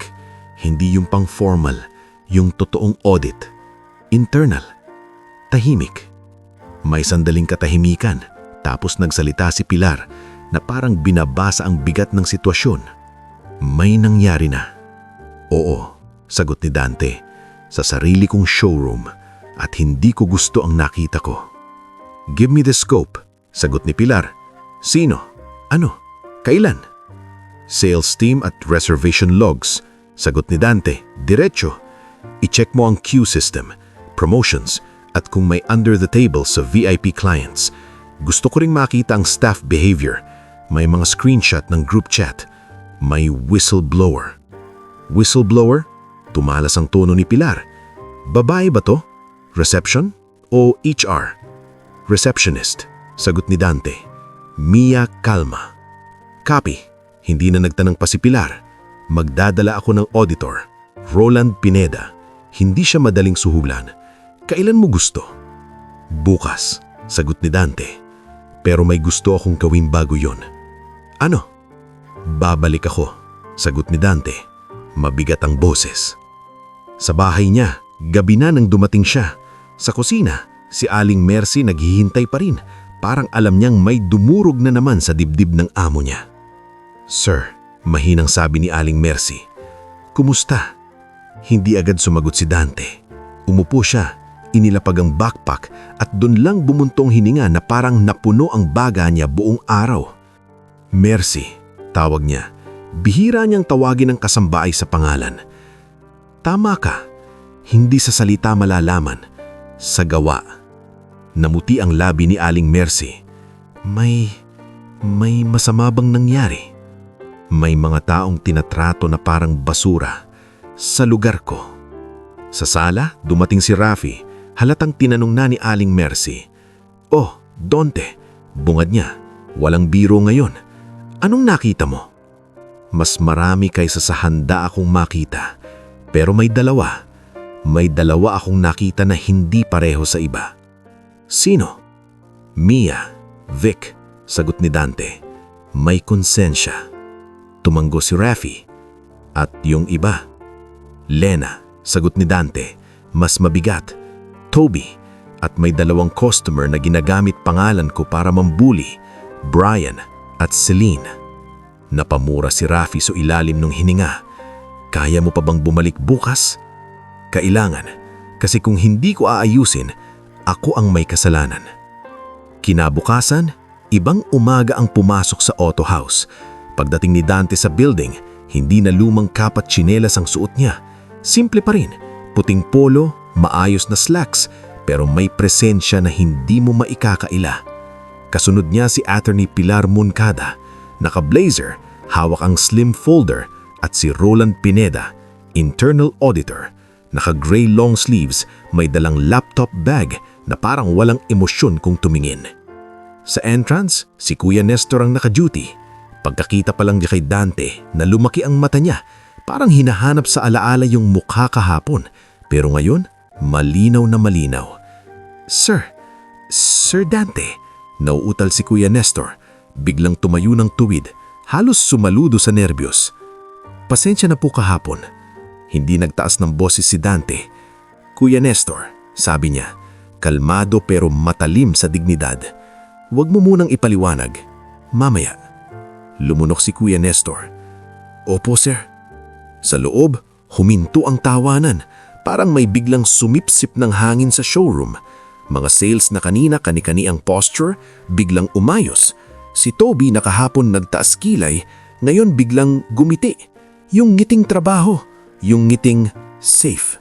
Hindi yung pang-formal, yung totoong audit. Internal. Tahimik. May sandaling katahimikan, tapos nagsalita si Pilar na parang binabasa ang bigat ng sitwasyon. May nangyari na. Oo, sagot ni Dante, sa sarili kong showroom at hindi ko gusto ang nakita ko. Give me the scope, sagot ni Pilar. Sino? Ano? Kailan? Sales team at reservation logs, sagot ni Dante. Diretso. I-check mo ang queue system, promotions, at kung may under the table sa VIP clients. Gusto ko ring makita ang staff behavior. May mga screenshot ng group chat. May whistleblower. Whistleblower? Tumalas ang tono ni Pilar. Babae ba to? Reception? O HR? Receptionist, sagot ni Dante. Mia Calma. Copy. Hindi na nagtanong pa si Pilar. Magdadala ako ng auditor, Roland Pineda. Hindi siya madaling suhulan. Kailan mo gusto? Bukas, sagot ni Dante. Pero may gusto akong gawin bago yon. Ano? Babalik ako, sagot ni Dante. Mabigat ang boses. Sa bahay niya, gabi na nang dumating siya. Sa kusina, si Aling Mercy naghihintay pa rin. Parang alam niyang may dumurog na naman sa dibdib ng amo niya. Sir, mahinang sabi ni Aling Mercy. Kumusta? Hindi agad sumagot si Dante. Umupo siya, inilapag ang backpack at doon lang bumuntong hininga na parang napuno ang baga niya buong araw. Mercy, tawag niya. Bihira niyang tawagin ang kasambaay sa pangalan. Tama ka, hindi sa salita malalaman, sa gawa. Namuti ang labi ni Aling Mercy. May masama bang nangyari? May mga taong tinatrato na parang basura sa lugar ko. Sa sala, dumating si Rafi. Halatang tinanong na ni Aling Mercy. Oh, Dante, bungad niya. Walang biro ngayon. Anong nakita mo? Mas marami kaysa sa handa akong makita. Pero may dalawa. may dalawa akong nakita na hindi pareho sa iba. Sino? Mia, Vic, sagot ni Dante. May konsensya. Tumango si Rafi. At yung iba? Lena, sagot ni Dante. Mas mabigat. Toby. At may dalawang customer na ginagamit pangalan ko para mambuli. Brian at Celine. Napamura si Rafi sa ilalim ng hininga. Kaya mo pa bang bumalik bukas? Kailangan, kasi kung hindi ko aayusin, ako ang may kasalanan. Kinabukasan, ibang umaga ang pumasok sa auto house. Pagdating ni Dante sa building, hindi na lumang kapat tsinelas ang suot niya. Simple pa rin, puting polo, maayos na slacks, pero may presensya na hindi mo maikakaila. Kasunod niya si Attorney Pilar Moncada, naka-blazer, hawak ang slim folder, at si Roland Pineda, internal auditor, naka-gray long sleeves, may dalang laptop bag na parang walang emosyon kung tumingin. Sa entrance, si Kuya Nestor ang naka-duty. Pagkakita pa lang niya kay Dante na lumaki ang mata niya, parang hinahanap sa alaala yung mukha kahapon, pero ngayon, malinaw na malinaw. Sir Dante, nauutal si Kuya Nestor, biglang tumayo ng tuwid, halos sumaludo sa nerbiyos. Pasensya na po kahapon. Hindi nagtaas ng boses si Dante. Kuya Nestor, sabi niya, kalmado pero matalim sa dignidad. Huwag mo munang ipaliwanag. Mamaya. Lumunok si Kuya Nestor. Opo, sir. Sa loob, huminto ang tawanan. Parang may biglang sumipsip ng hangin sa showroom. Mga sales na kanina kani-kani ang posture, biglang umayos. Si Toby na kahapon nagtaas kilay, ngayon biglang gumiti. Yung ngiting trabaho, yung ngiting safe.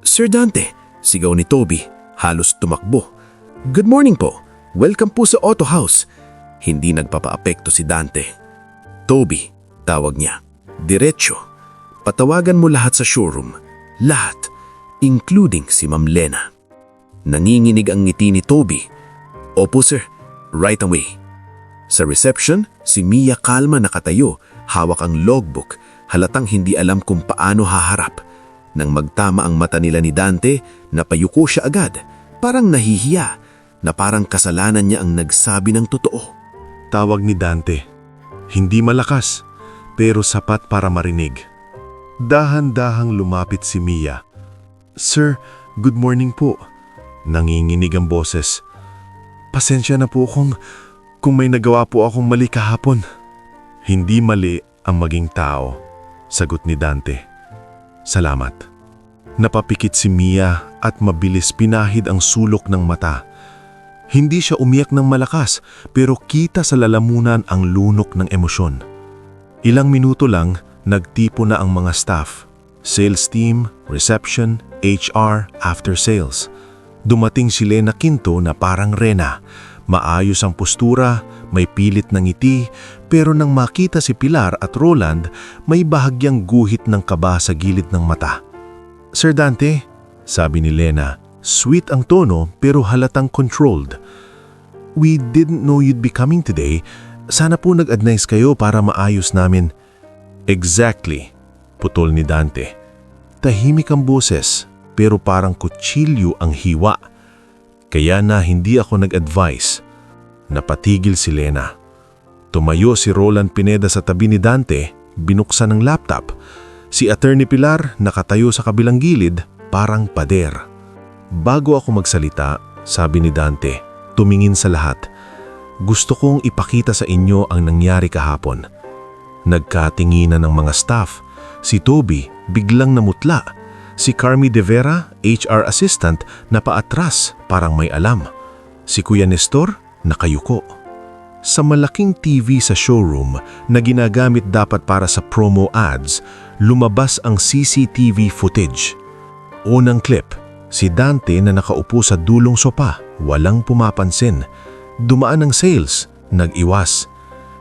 Sir Dante, sigaw ni Toby, halos tumakbo. Good morning po. Welcome po sa auto house. Hindi nagpapaapekto si Dante. Toby, tawag niya. Diretso. Patawagan mo lahat sa showroom. Lahat, including si Ma'am Lena. Nanginginig ang ngiti ni Toby. Opo sir, right away. Sa reception, si Mia kalma nakatayo, hawak ang logbook, halatang hindi alam kung paano haharap. Nang magtama ang mata nila ni Dante, napayuko siya agad, parang nahihiya, na parang kasalanan niya ang nagsabi ng totoo. Tawag ni Dante. Hindi malakas, pero sapat para marinig. Dahan-dahang lumapit si Mia. Sir, good morning po. Nanginginig ang boses. Pasensya na po kung may nagawa po akong mali kahapon. Hindi mali ang maging tao, sagot ni Dante. Salamat. Napapikit si Mia at mabilis pinahid ang sulok ng mata. Hindi siya umiyak ng malakas pero kita sa lalamunan ang lunok ng emosyon. Ilang minuto lang, nagtipo na ang mga staff. Sales team, reception, HR, after sales. Dumating si Lena Quinto na parang rena. Maayos ang postura, may pilit ng ngiti, pero nang makita si Pilar at Roland, may bahagyang guhit ng kaba sa gilid ng mata. Sir Dante, sabi ni Lena, sweet ang tono pero halatang controlled. We didn't know you'd be coming today. Sana po nag-advise kayo para maayos namin. Exactly, putol ni Dante. Tahimik ang boses, pero parang kutsilyo ang hiwa. Kaya na hindi ako nag-advise. Napatigil si Lena. Tumayo si Roland Pineda sa tabi ni Dante, binuksan ang laptop. Si Attorney Pilar nakatayo sa kabilang gilid, parang pader. Bago ako magsalita, sabi ni Dante, tumingin sa lahat. Gusto kong ipakita sa inyo ang nangyari kahapon. Nagkatinginan ng mga staff. Si Toby biglang namutla. Si Carmi De Vera, HR assistant, napaatras, parang may alam. Si Kuya Nestor, nakayuko. Sa malaking TV sa showroom na ginagamit dapat para sa promo ads, lumabas ang CCTV footage. Unang clip, si Dante na nakaupo sa dulong sopa, walang pumapansin. Dumaan ang sales, nag-iwas.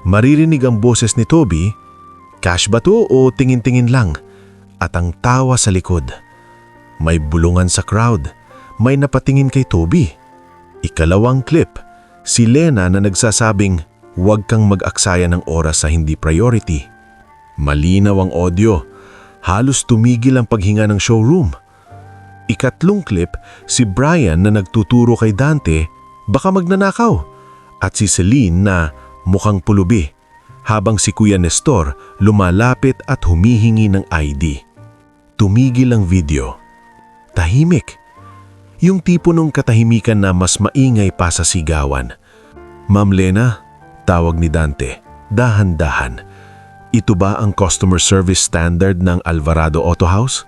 Maririnig ang boses ni Toby, cash ba to o tingin-tingin lang? At ang tawa sa likod. May bulungan sa crowd. May napatingin kay Toby. Ikalawang clip, si Lena na nagsasabing, huwag kang mag-aksaya ng oras sa hindi priority. Malinaw ang audio. Halos tumigil ang paghinga ng showroom. Ikatlong clip, si Brian na nagtuturo kay Dante baka magnanakaw at si Celine na mukhang pulubi habang si Kuya Nestor lumalapit at humihingi ng ID. Tumigil ang video. Tahimik. Yung tipo nung katahimikan na mas maingay pa sa sigawan. Ma'am Lena, tawag ni Dante, dahan-dahan. Ito ba ang customer service standard ng Alvarado Auto House?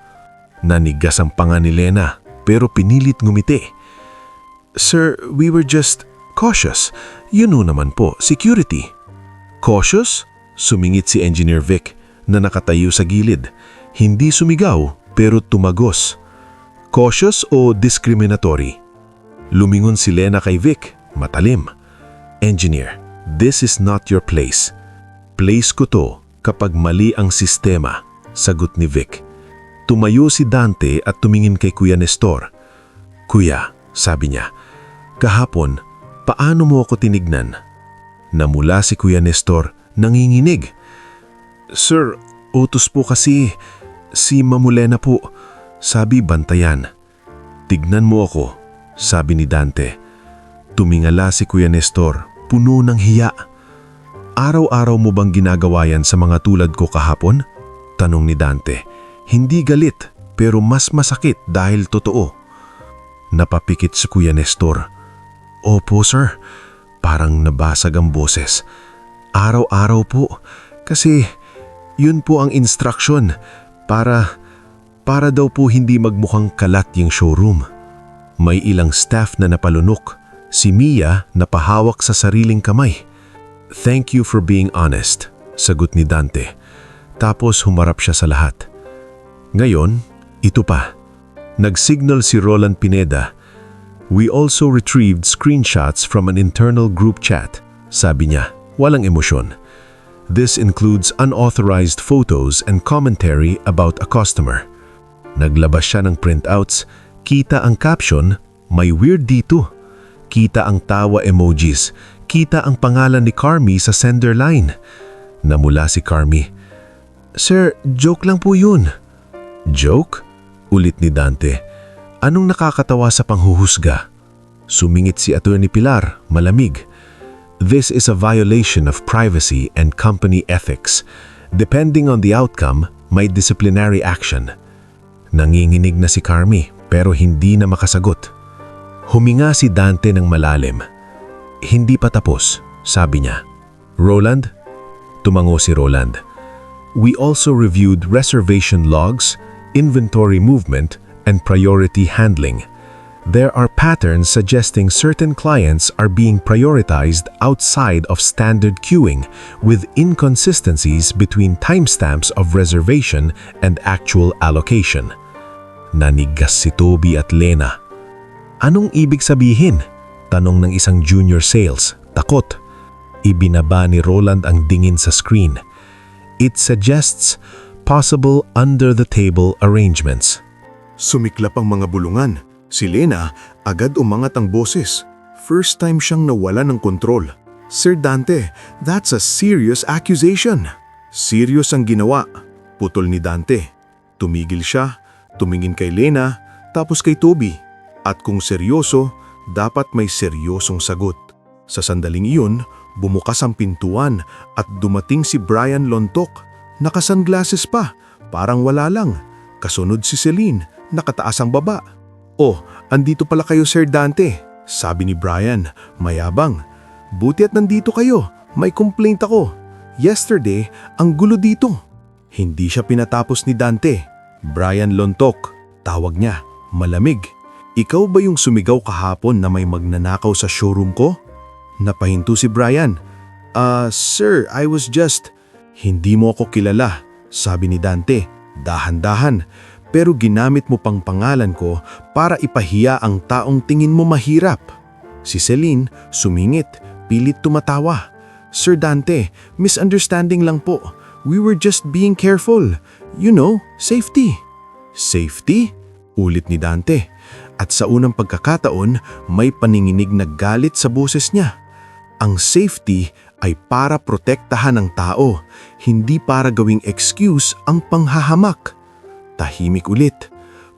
Nanigas ang panga ni Lena pero pinilit ngumiti. Sir, we were just cautious. You know naman po, security. Cautious? Sumingit si Engineer Vic na nakatayo sa gilid. Hindi sumigaw pero tumagos. Cautious o discriminatory? Lumingon si Lena kay Vic, matalim. Engineer, this is not your place. Place ko to kapag mali ang sistema, sagot ni Vic. Tumayo si Dante at tumingin kay Kuya Nestor. Kuya, sabi niya, kahapon, paano mo ako tinignan? Namula si Kuya Nestor, nanginginig. Sir, utos po kasi, si Mamulena po, sabi bantayan. Tignan mo ako, sabi ni Dante. Tumingala si Kuya Nestor, puno ng hiya. Araw-araw mo bang ginagawa yan sa mga tulad ko kahapon? Tanong ni Dante. Hindi galit, pero mas masakit dahil totoo. Napapikit si Kuya Nestor. Opo sir, parang nabasag ang boses. Araw-araw po, kasi yun po ang instruction para daw po hindi magmukhang kalat yung showroom. May ilang staff na napalunok. Si Mia napahawak sa sariling kamay. Thank you for being honest, sagot ni Dante. Tapos humarap siya sa lahat. Ngayon, ito pa. Nag-signal si Roland Pineda. We also retrieved screenshots from an internal group chat. Sabi niya, walang emosyon. This includes unauthorized photos and commentary about a customer. Naglabas siya ng printouts. Kita ang caption, may weird dito. Kita ang tawa emojis. Kita ang pangalan ni Carmi sa sender line. Namula si Carmi. Sir, joke lang po yun. Joke? Ulit ni Dante. Anong nakakatawa sa panghuhusga? Sumingit si Attorney Pilar, malamig. This is a violation of privacy and company ethics. Depending on the outcome, may disciplinary action. Nanginginig na si Carmi pero hindi na makasagot. Huminga si Dante ng malalim. Hindi pa tapos, sabi niya. Roland? Tumango si Roland. We also reviewed reservation logs, inventory movement, and priority handling. There are patterns suggesting certain clients are being prioritized outside of standard queuing with inconsistencies between timestamps of reservation and actual allocation. Nanigas si Toby at Lena. Anong ibig sabihin? Tanong ng isang junior sales. Takot. Ibinaba ni Roland ang dingin sa screen. It suggests possible under-the-table arrangements. Sumiklap ang mga bulungan. Si Lena, agad umangat ang boses. First time siyang nawala ng kontrol. Sir Dante, that's a serious accusation. Serious ang ginawa. Putol ni Dante. Tumigil siya, tumingin kay Lena, tapos kay Toby. At kung seryoso, dapat may seryosong sagot. Sa sandaling iyon, bumukas ang pintuan at dumating si Brian Lontok. Naka-sunglasses pa, parang wala lang. Kasunod si Celine, nakataas ang baba. Oh, andito pala kayo Sir Dante, sabi ni Brian, mayabang. Buti at nandito kayo, may complaint ako. Yesterday, ang gulo dito. Hindi siya pinatapos ni Dante. Brian Lontok, tawag niya, malamig. Ikaw ba yung sumigaw kahapon na may magnanakaw sa showroom ko? Napahinto si Brian. Sir, I was just... Hindi mo ako kilala, sabi ni Dante, dahan-dahan. Pero ginamit mo pang pangalan ko para ipahiya ang taong tingin mo mahirap. Si Celine, sumingit, pilit tumatawa. Sir Dante, misunderstanding lang po. We were just being careful. You know, safety. Safety? Ulit ni Dante. At sa unang pagkakataon, may paninginig na galit sa boses niya. Ang safety ay para protektahan ang tao, hindi para gawing excuse ang panghahamak. Tahimik ulit.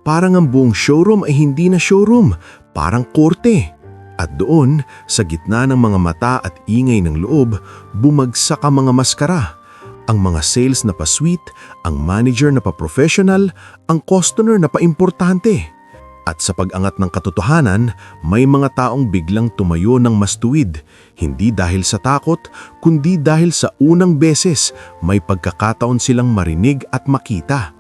Parang ang buong showroom ay hindi na showroom, parang korte. At doon, sa gitna ng mga mata at ingay ng loob, bumagsak ang mga maskara. Ang mga sales na pa-sweet, ang manager na pa-professional, ang customer na pa-importante. At sa pag-angat ng katotohanan, may mga taong biglang tumayo ng mas tuwid, hindi dahil sa takot, kundi dahil sa unang beses may pagkakataon silang marinig at makita.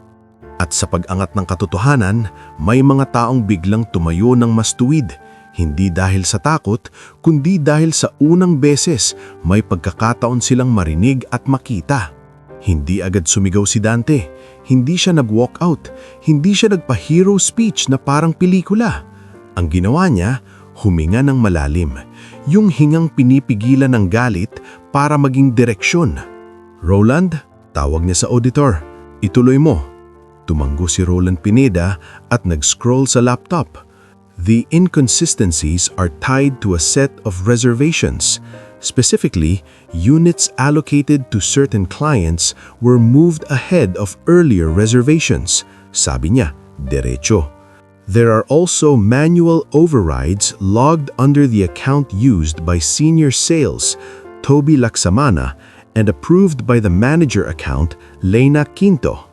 At sa pag-angat ng katotohanan, may mga taong biglang tumayo ng mas tuwid, hindi dahil sa takot, kundi dahil sa unang beses may pagkakataon silang marinig at makita. Hindi agad sumigaw si Dante, hindi siya nag-walk out, hindi siya nagpa-hero speech na parang pelikula. Ang ginawa niya, huminga ng malalim, yung hingang pinipigilan ng galit para maging direksyon. "Roland," tawag niya sa auditor, "ituloy mo." Tumanggo si Roland Pineda at nag-scroll sa laptop. The inconsistencies are tied to a set of reservations. Specifically, units allocated to certain clients were moved ahead of earlier reservations. Sabi niya, derecho. There are also manual overrides logged under the account used by senior sales, Toby Laksamana, and approved by the manager account, Lena Quinto.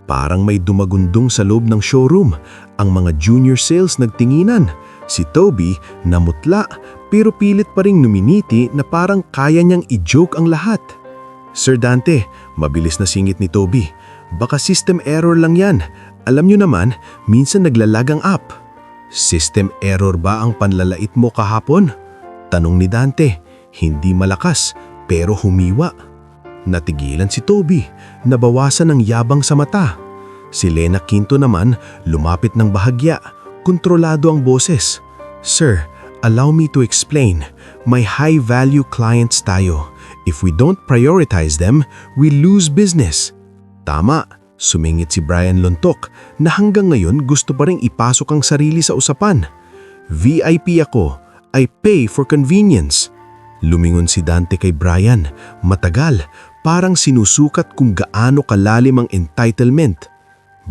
Parang may dumagundong sa loob ng showroom. Ang mga junior sales nagtinginan. Si Toby namutla pero pilit pa ring numiniti na parang kaya niyang i-joke ang lahat. "Sir Dante," mabilis na singit ni Toby, "baka system error lang yan. Alam niyo naman, minsan naglalag ang app." "System error ba ang panlalait mo kahapon?" tanong ni Dante. Hindi malakas pero humiwa. Natigilan si Toby, nabawasan ng yabang sa mata. Si Lena Quinto naman lumapit ng bahagya, kontrolado ang boses. "Sir, allow me to explain. May high-value clients tayo. If we don't prioritize them, we lose business." "Tama," sumingit si Brian Lontok na hanggang ngayon gusto pa ring ipasok ang sarili sa usapan. "VIP ako. I pay for convenience." Lumingon si Dante kay Brian, matagal, parang sinusukat kung gaano kalalim ang entitlement.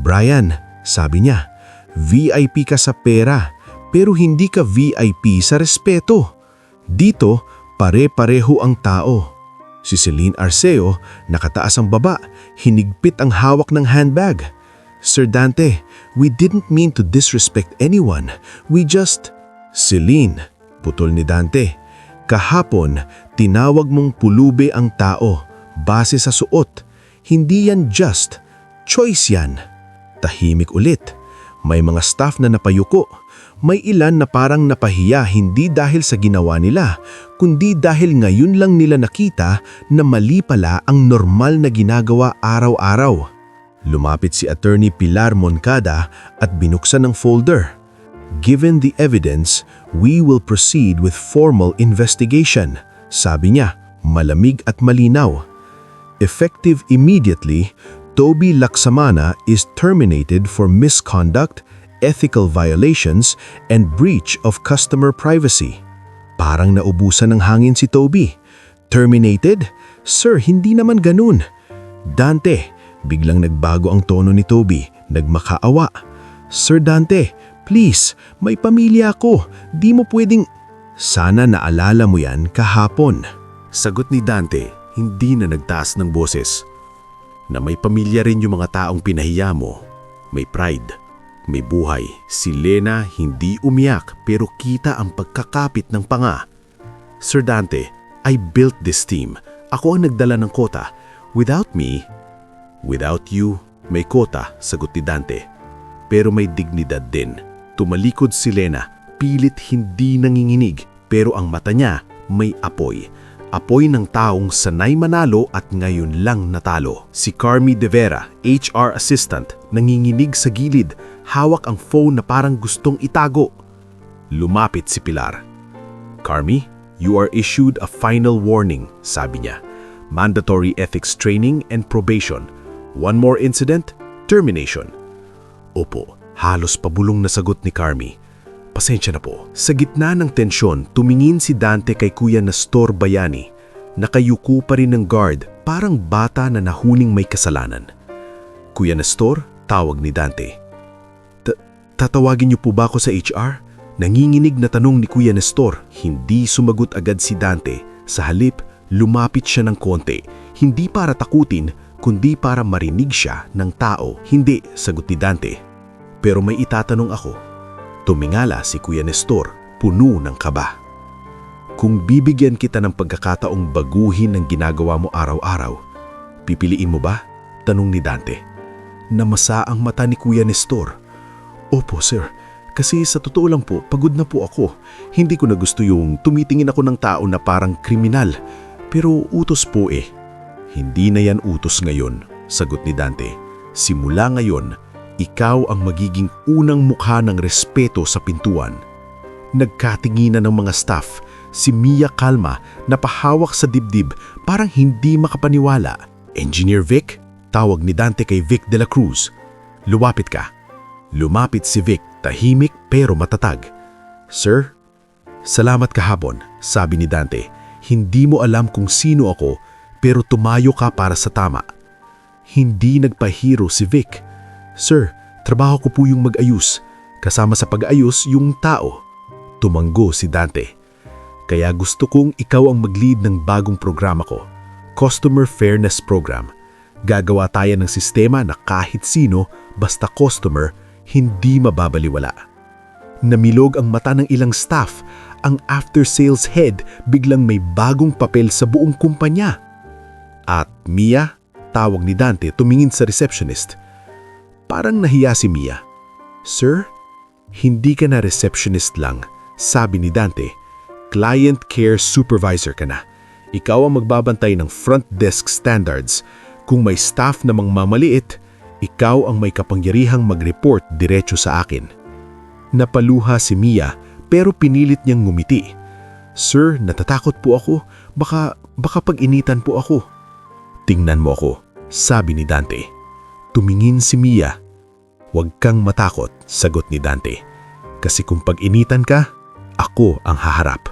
"Brian," sabi niya, "VIP ka sa pera, pero hindi ka VIP sa respeto. Dito, pare-pareho ang tao." Si Celine Arceo, nakataas ang baba, hinigpit ang hawak ng handbag. "Sir Dante, we didn't mean to disrespect anyone. We just—" "Celine," putol ni Dante, "kahapon, tinawag mong pulube ang tao, base sa suot. Hindi yan just. Choice yan." Tahimik ulit. May mga staff na napayuko. May ilan na parang napahiya hindi dahil sa ginawa nila, kundi dahil ngayon lang nila nakita na mali pala ang normal na ginagawa araw-araw. Lumapit si Attorney Pilar Moncada at binuksan ang folder. "Given the evidence, we will proceed with formal investigation," sabi niya, malamig at malinaw. "Effective immediately, Toby Laksamana is terminated for misconduct, ethical violations, and breach of customer privacy." Parang naubusan ng hangin si Toby. "Terminated? Sir, hindi naman ganun." "Dante," biglang nagbago ang tono ni Toby, nagmakaawa. "Sir Dante, please, may pamilya ako. Di mo pwedeng—" "Sana naalala mo yan kahapon." Sagot ni Dante, hindi na nagtaas ng boses. "Na may pamilya rin yung mga taong pinahiya mo. May pride, may buhay." Si Lena hindi umiyak pero kita ang pagkakapit ng panga. "Sir Dante, I built this team. Ako ang nagdala ng kota. Without me—" "Without you, may kota," sagot ni Dante. "Pero may dignidad din." Tumalikod si Lena, pilit hindi nanginginig, pero ang mata niya may apoy. Apoy ng taong sanay manalo at ngayon lang natalo. Si Carmi De Vera, HR assistant, nanginginig sa gilid, hawak ang phone na parang gustong itago. Lumapit si Pilar. "Carmi, you are issued a final warning," sabi niya. "Mandatory ethics training and probation. One more incident, termination." "Opo," halos pabulong na sagot ni Carmi. "Pasensya na po." Sa gitna ng tensyon, tumingin si Dante kay Kuya Nestor Bayani. Nakayuko pa rin ng guard, parang bata na nahuling may kasalanan. "Kuya Nestor," tawag ni Dante. Tatawagin niyo po ba ako sa HR? Nanginginig na tanong ni Kuya Nestor. Hindi sumagot agad si Dante. Sa halip, lumapit siya ng konti. Hindi para takutin, kundi para marinig siya ng tao. Hindi, sagot ni Dante. Pero may itatanong ako. Tumingala si Kuya Nestor, puno ng kaba. Kung bibigyan kita ng pagkakataong baguhin ang ginagawa mo araw-araw, pipiliin mo ba? Tanong ni Dante. Namasa ang mata ni Kuya Nestor. Opo, sir. Kasi sa totoo lang po, pagod na po ako. Hindi ko na gusto yung tumitingin ako ng tao na parang kriminal. Pero utos po eh. Hindi na yan utos ngayon, sagot ni Dante. Simula ngayon, ikaw ang magiging unang mukha ng respeto sa pintuan. Nagkatinginan ng mga staff. Si Mia kalma, napahawak sa dibdib, parang hindi makapaniwala. Engineer Vic? Tawag ni Dante kay Vic de la Cruz. Lumapit ka. Lumapit si Vic, tahimik pero matatag. Sir? Salamat kahapon, sabi ni Dante. Hindi mo alam kung sino ako, pero tumayo ka para sa tama. Hindi nagpahiro si Vic. Sir, trabaho ko po yung mag-ayos. Kasama sa pag-ayos yung tao. Tumanggo si Dante. Kaya gusto kong ikaw ang mag-lead ng bagong programa ko. Customer Fairness Program. Gagawa tayo ng sistema na kahit sino, basta customer, hindi mababaliwala. Namilog ang mata ng ilang staff. Ang after-sales head biglang may bagong papel sa buong kumpanya. At Mia, tawag ni Dante tumingin sa receptionist. Parang nahiya si Mia. Sir, hindi ka na receptionist lang, sabi ni Dante. Client Care Supervisor ka na. Ikaw ang magbabantay ng front desk standards. Kung may staff na mamaliit, ikaw ang may kapangyarihang mag-report diretso sa akin. Napaluha si Mia pero pinilit niyang ngumiti. Sir, natatakot po ako. Baka pag-initan po ako. Tingnan mo ako, sabi ni Dante. Tumingin si Mia. Huwag kang matakot, sagot ni Dante. Kasi kung pag-initan ka, ako ang haharap.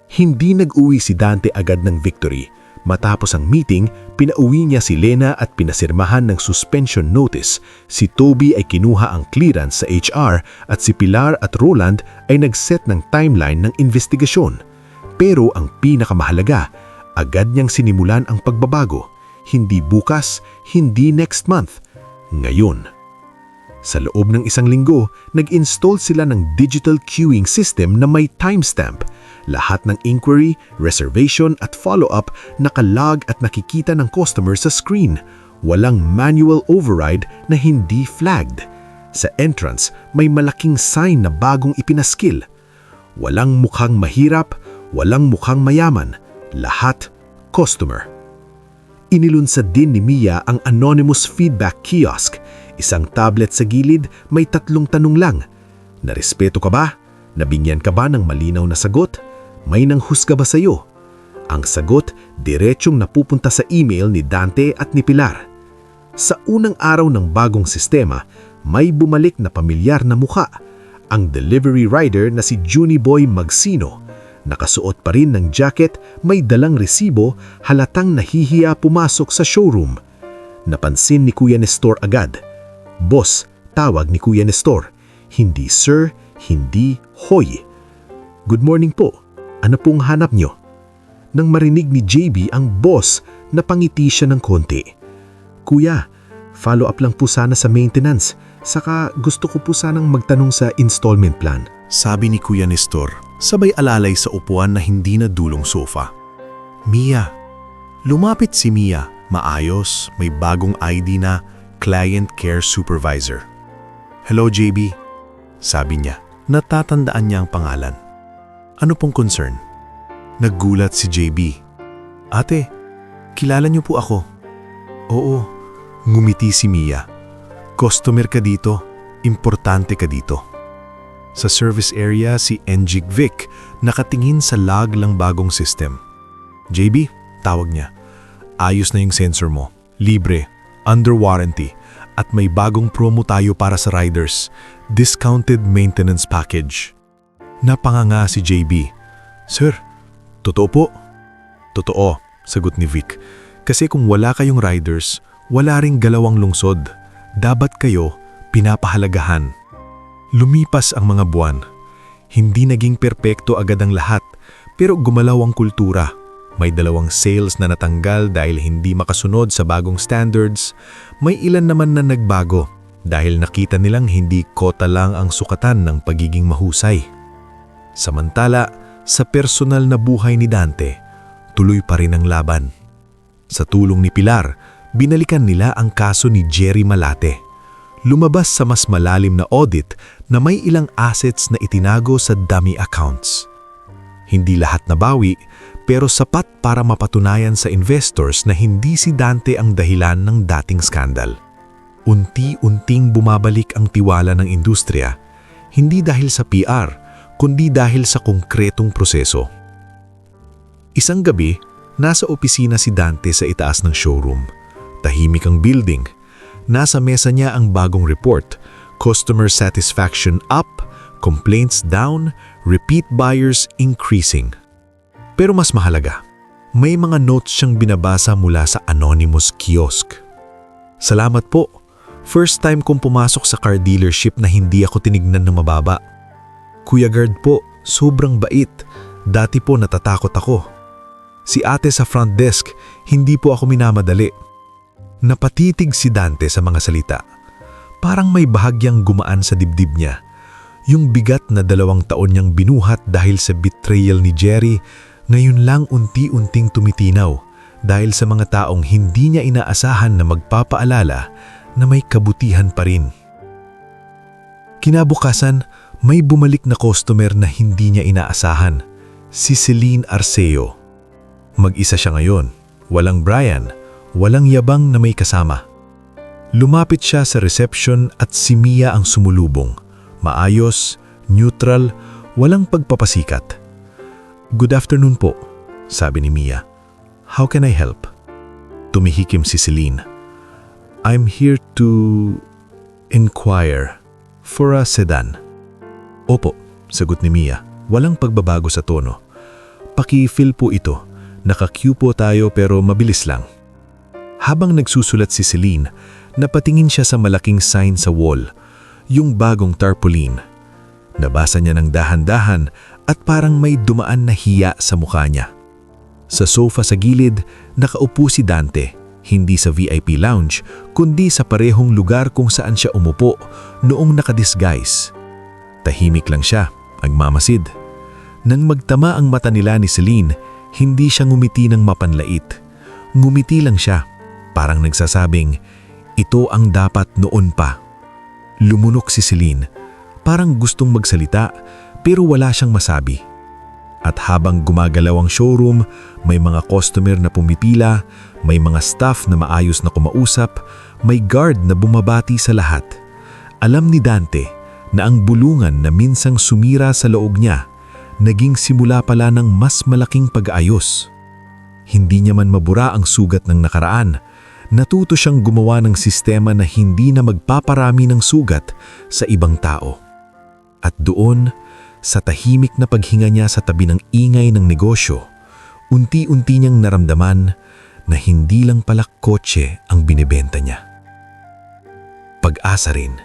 Hindi nag-uwi si Dante agad ng victory. Matapos ang meeting, pinauwi niya si Lena at pinasirmahan ng suspension notice. Si Toby ay kinuha ang clearance sa HR at si Pilar at Roland ay nag-set ng timeline ng investigasyon. Pero ang pinakamahalaga, agad niyang sinimulan ang pagbabago. Hindi bukas, hindi next month. Ngayon. Sa loob ng isang linggo, nag-install sila ng digital queuing system na may timestamp. Lahat ng inquiry, reservation at follow-up nakalog at nakikita ng customer sa screen. Walang manual override na hindi flagged. Sa entrance, may malaking sign na bagong ipinaskil. Walang mukhang mahirap, walang mukhang mayaman. Lahat, customer. Inilunsad din ni Mia ang anonymous feedback kiosk. Isang tablet sa gilid, may 3 tanong lang. Narespeto ka ba? Nabingyan ka ba ng malinaw na sagot? May nanghusga ba sa'yo? Ang sagot, diretsyong napupunta sa email ni Dante at ni Pilar. Sa unang araw ng bagong sistema, may bumalik na pamilyar na mukha. Ang delivery rider na si Junie Boy Magsino. Nakasuot pa rin ng jacket, may dalang resibo, halatang nahihiya pumasok sa showroom. Napansin ni Kuya Nestor agad. Boss, tawag ni Kuya Nestor. Hindi sir, hindi hoy. Good morning po. Ano pong hanap nyo? Nang marinig ni JB ang boss, napangiti siya ng konti. Kuya, follow up lang po sana sa maintenance. Saka gusto ko po sanang magtanong sa installment plan. Sabi ni Kuya Nestor, sabay alalay sa upuan na hindi na dulong sofa. Mia. Lumapit si Mia, maayos, may bagong ID na Client Care Supervisor. Hello JB, sabi niya. Natatandaan niya ang pangalan. Ano pong concern? Naggulat si JB. Ate, kilala niyo po ako. Oo, ngumiti si Mia. Customer ka dito, importante ka dito. Sa service area si Enjig Vic, nakatingin sa log lang bagong system. JB, tawag niya. Ayos na yung sensor mo. Libre, under warranty, at may bagong promo tayo para sa riders. Discounted maintenance package. Napanganga si JB. Sir, totoo po? Totoo, sagot ni Vic. Kasi kung wala kayong riders, wala ring galawang lungsod. Dapat kayo pinapahalagahan. Lumipas ang mga buwan. Hindi naging perpekto agad ang lahat, pero gumalaw ang kultura. May 2 sales na natanggal dahil hindi makasunod sa bagong standards. May ilan naman na nagbago dahil nakita nilang hindi kota lang ang sukatan ng pagiging mahusay. Samantala, sa personal na buhay ni Dante, tuloy pa rin ang laban. Sa tulong ni Pilar, binalikan nila ang kaso ni Jerry Malate. Lumabas sa mas malalim na audit na may ilang assets na itinago sa dummy accounts. Hindi lahat nabawi, pero sapat para mapatunayan sa investors na hindi si Dante ang dahilan ng dating skandal. Unti-unting bumabalik ang tiwala ng industriya, hindi dahil sa PR, kundi dahil sa konkretong proseso. Isang gabi, nasa opisina si Dante sa itaas ng showroom. Tahimik ang building. Nasa mesa niya ang bagong report, customer satisfaction up, complaints down, repeat buyers increasing. Pero mas mahalaga, may mga notes siyang binabasa mula sa anonymous kiosk. Salamat po. First time kong pumasok sa car dealership na hindi ako tinignan ng mababa. Kuya Guard po, sobrang bait. Dati po natatakot ako. Si ate sa front desk, hindi po ako minamadali. Napatitig si Dante sa mga salita. Parang may bahagyang gumaan sa dibdib niya. Yung bigat na 2 taon niyang binuhat dahil sa betrayal ni Jerry, ngayon lang unti-unting tumitinaw dahil sa mga taong hindi niya inaasahan na magpapaalala na may kabutihan pa rin. Kinabukasan, may bumalik na customer na hindi niya inaasahan, si Celine Arceo. Mag-isa siya ngayon, walang Brian, walang yabang na may kasama. Lumapit siya sa reception at si Mia ang sumulubong. Maayos, neutral, walang pagpapasikat. "Good afternoon po," sabi ni Mia. "How can I help?" Tumihikim si Celine. "I'm here to inquire for a sedan." "Opo," sagot ni Mia. Walang pagbabago sa tono. "Paki-fill po ito. Naka-queue po tayo pero mabilis lang." Habang nagsusulat si Celine, napatingin siya sa malaking sign sa wall, yung bagong tarpaulin. Nabasa niya ng dahan-dahan at parang may dumaan na hiya sa mukha niya. Sa sofa sa gilid, nakaupo si Dante, hindi sa VIP lounge, kundi sa parehong lugar kung saan siya umupo noong nakadisguise. Tahimik lang siya, agmamasid. Nang magtama ang mata nila ni Celine, hindi siya ngumiti ng mapanlait. Ngumiti lang siya, parang nagsasabing, ito ang dapat noon pa. Lumunok si Celine, parang gustong magsalita pero wala siyang masabi. At habang gumagalaw ang showroom, may mga customer na pumipila, may mga staff na maayos na kumausap, may guard na bumabati sa lahat. Alam ni Dante na ang bulungan na minsang sumira sa loob niya, naging simula pala ng mas malaking pag-aayos. Hindi niya man mabura ang sugat ng nakaraan, natuto siyang gumawa ng sistema na hindi na magpaparami ng sugat sa ibang tao. At doon, sa tahimik na paghinga niya sa tabi ng ingay ng negosyo, unti-unti niyang naramdaman na hindi lang pala kotse ang binibenta niya. Pag-asa rin.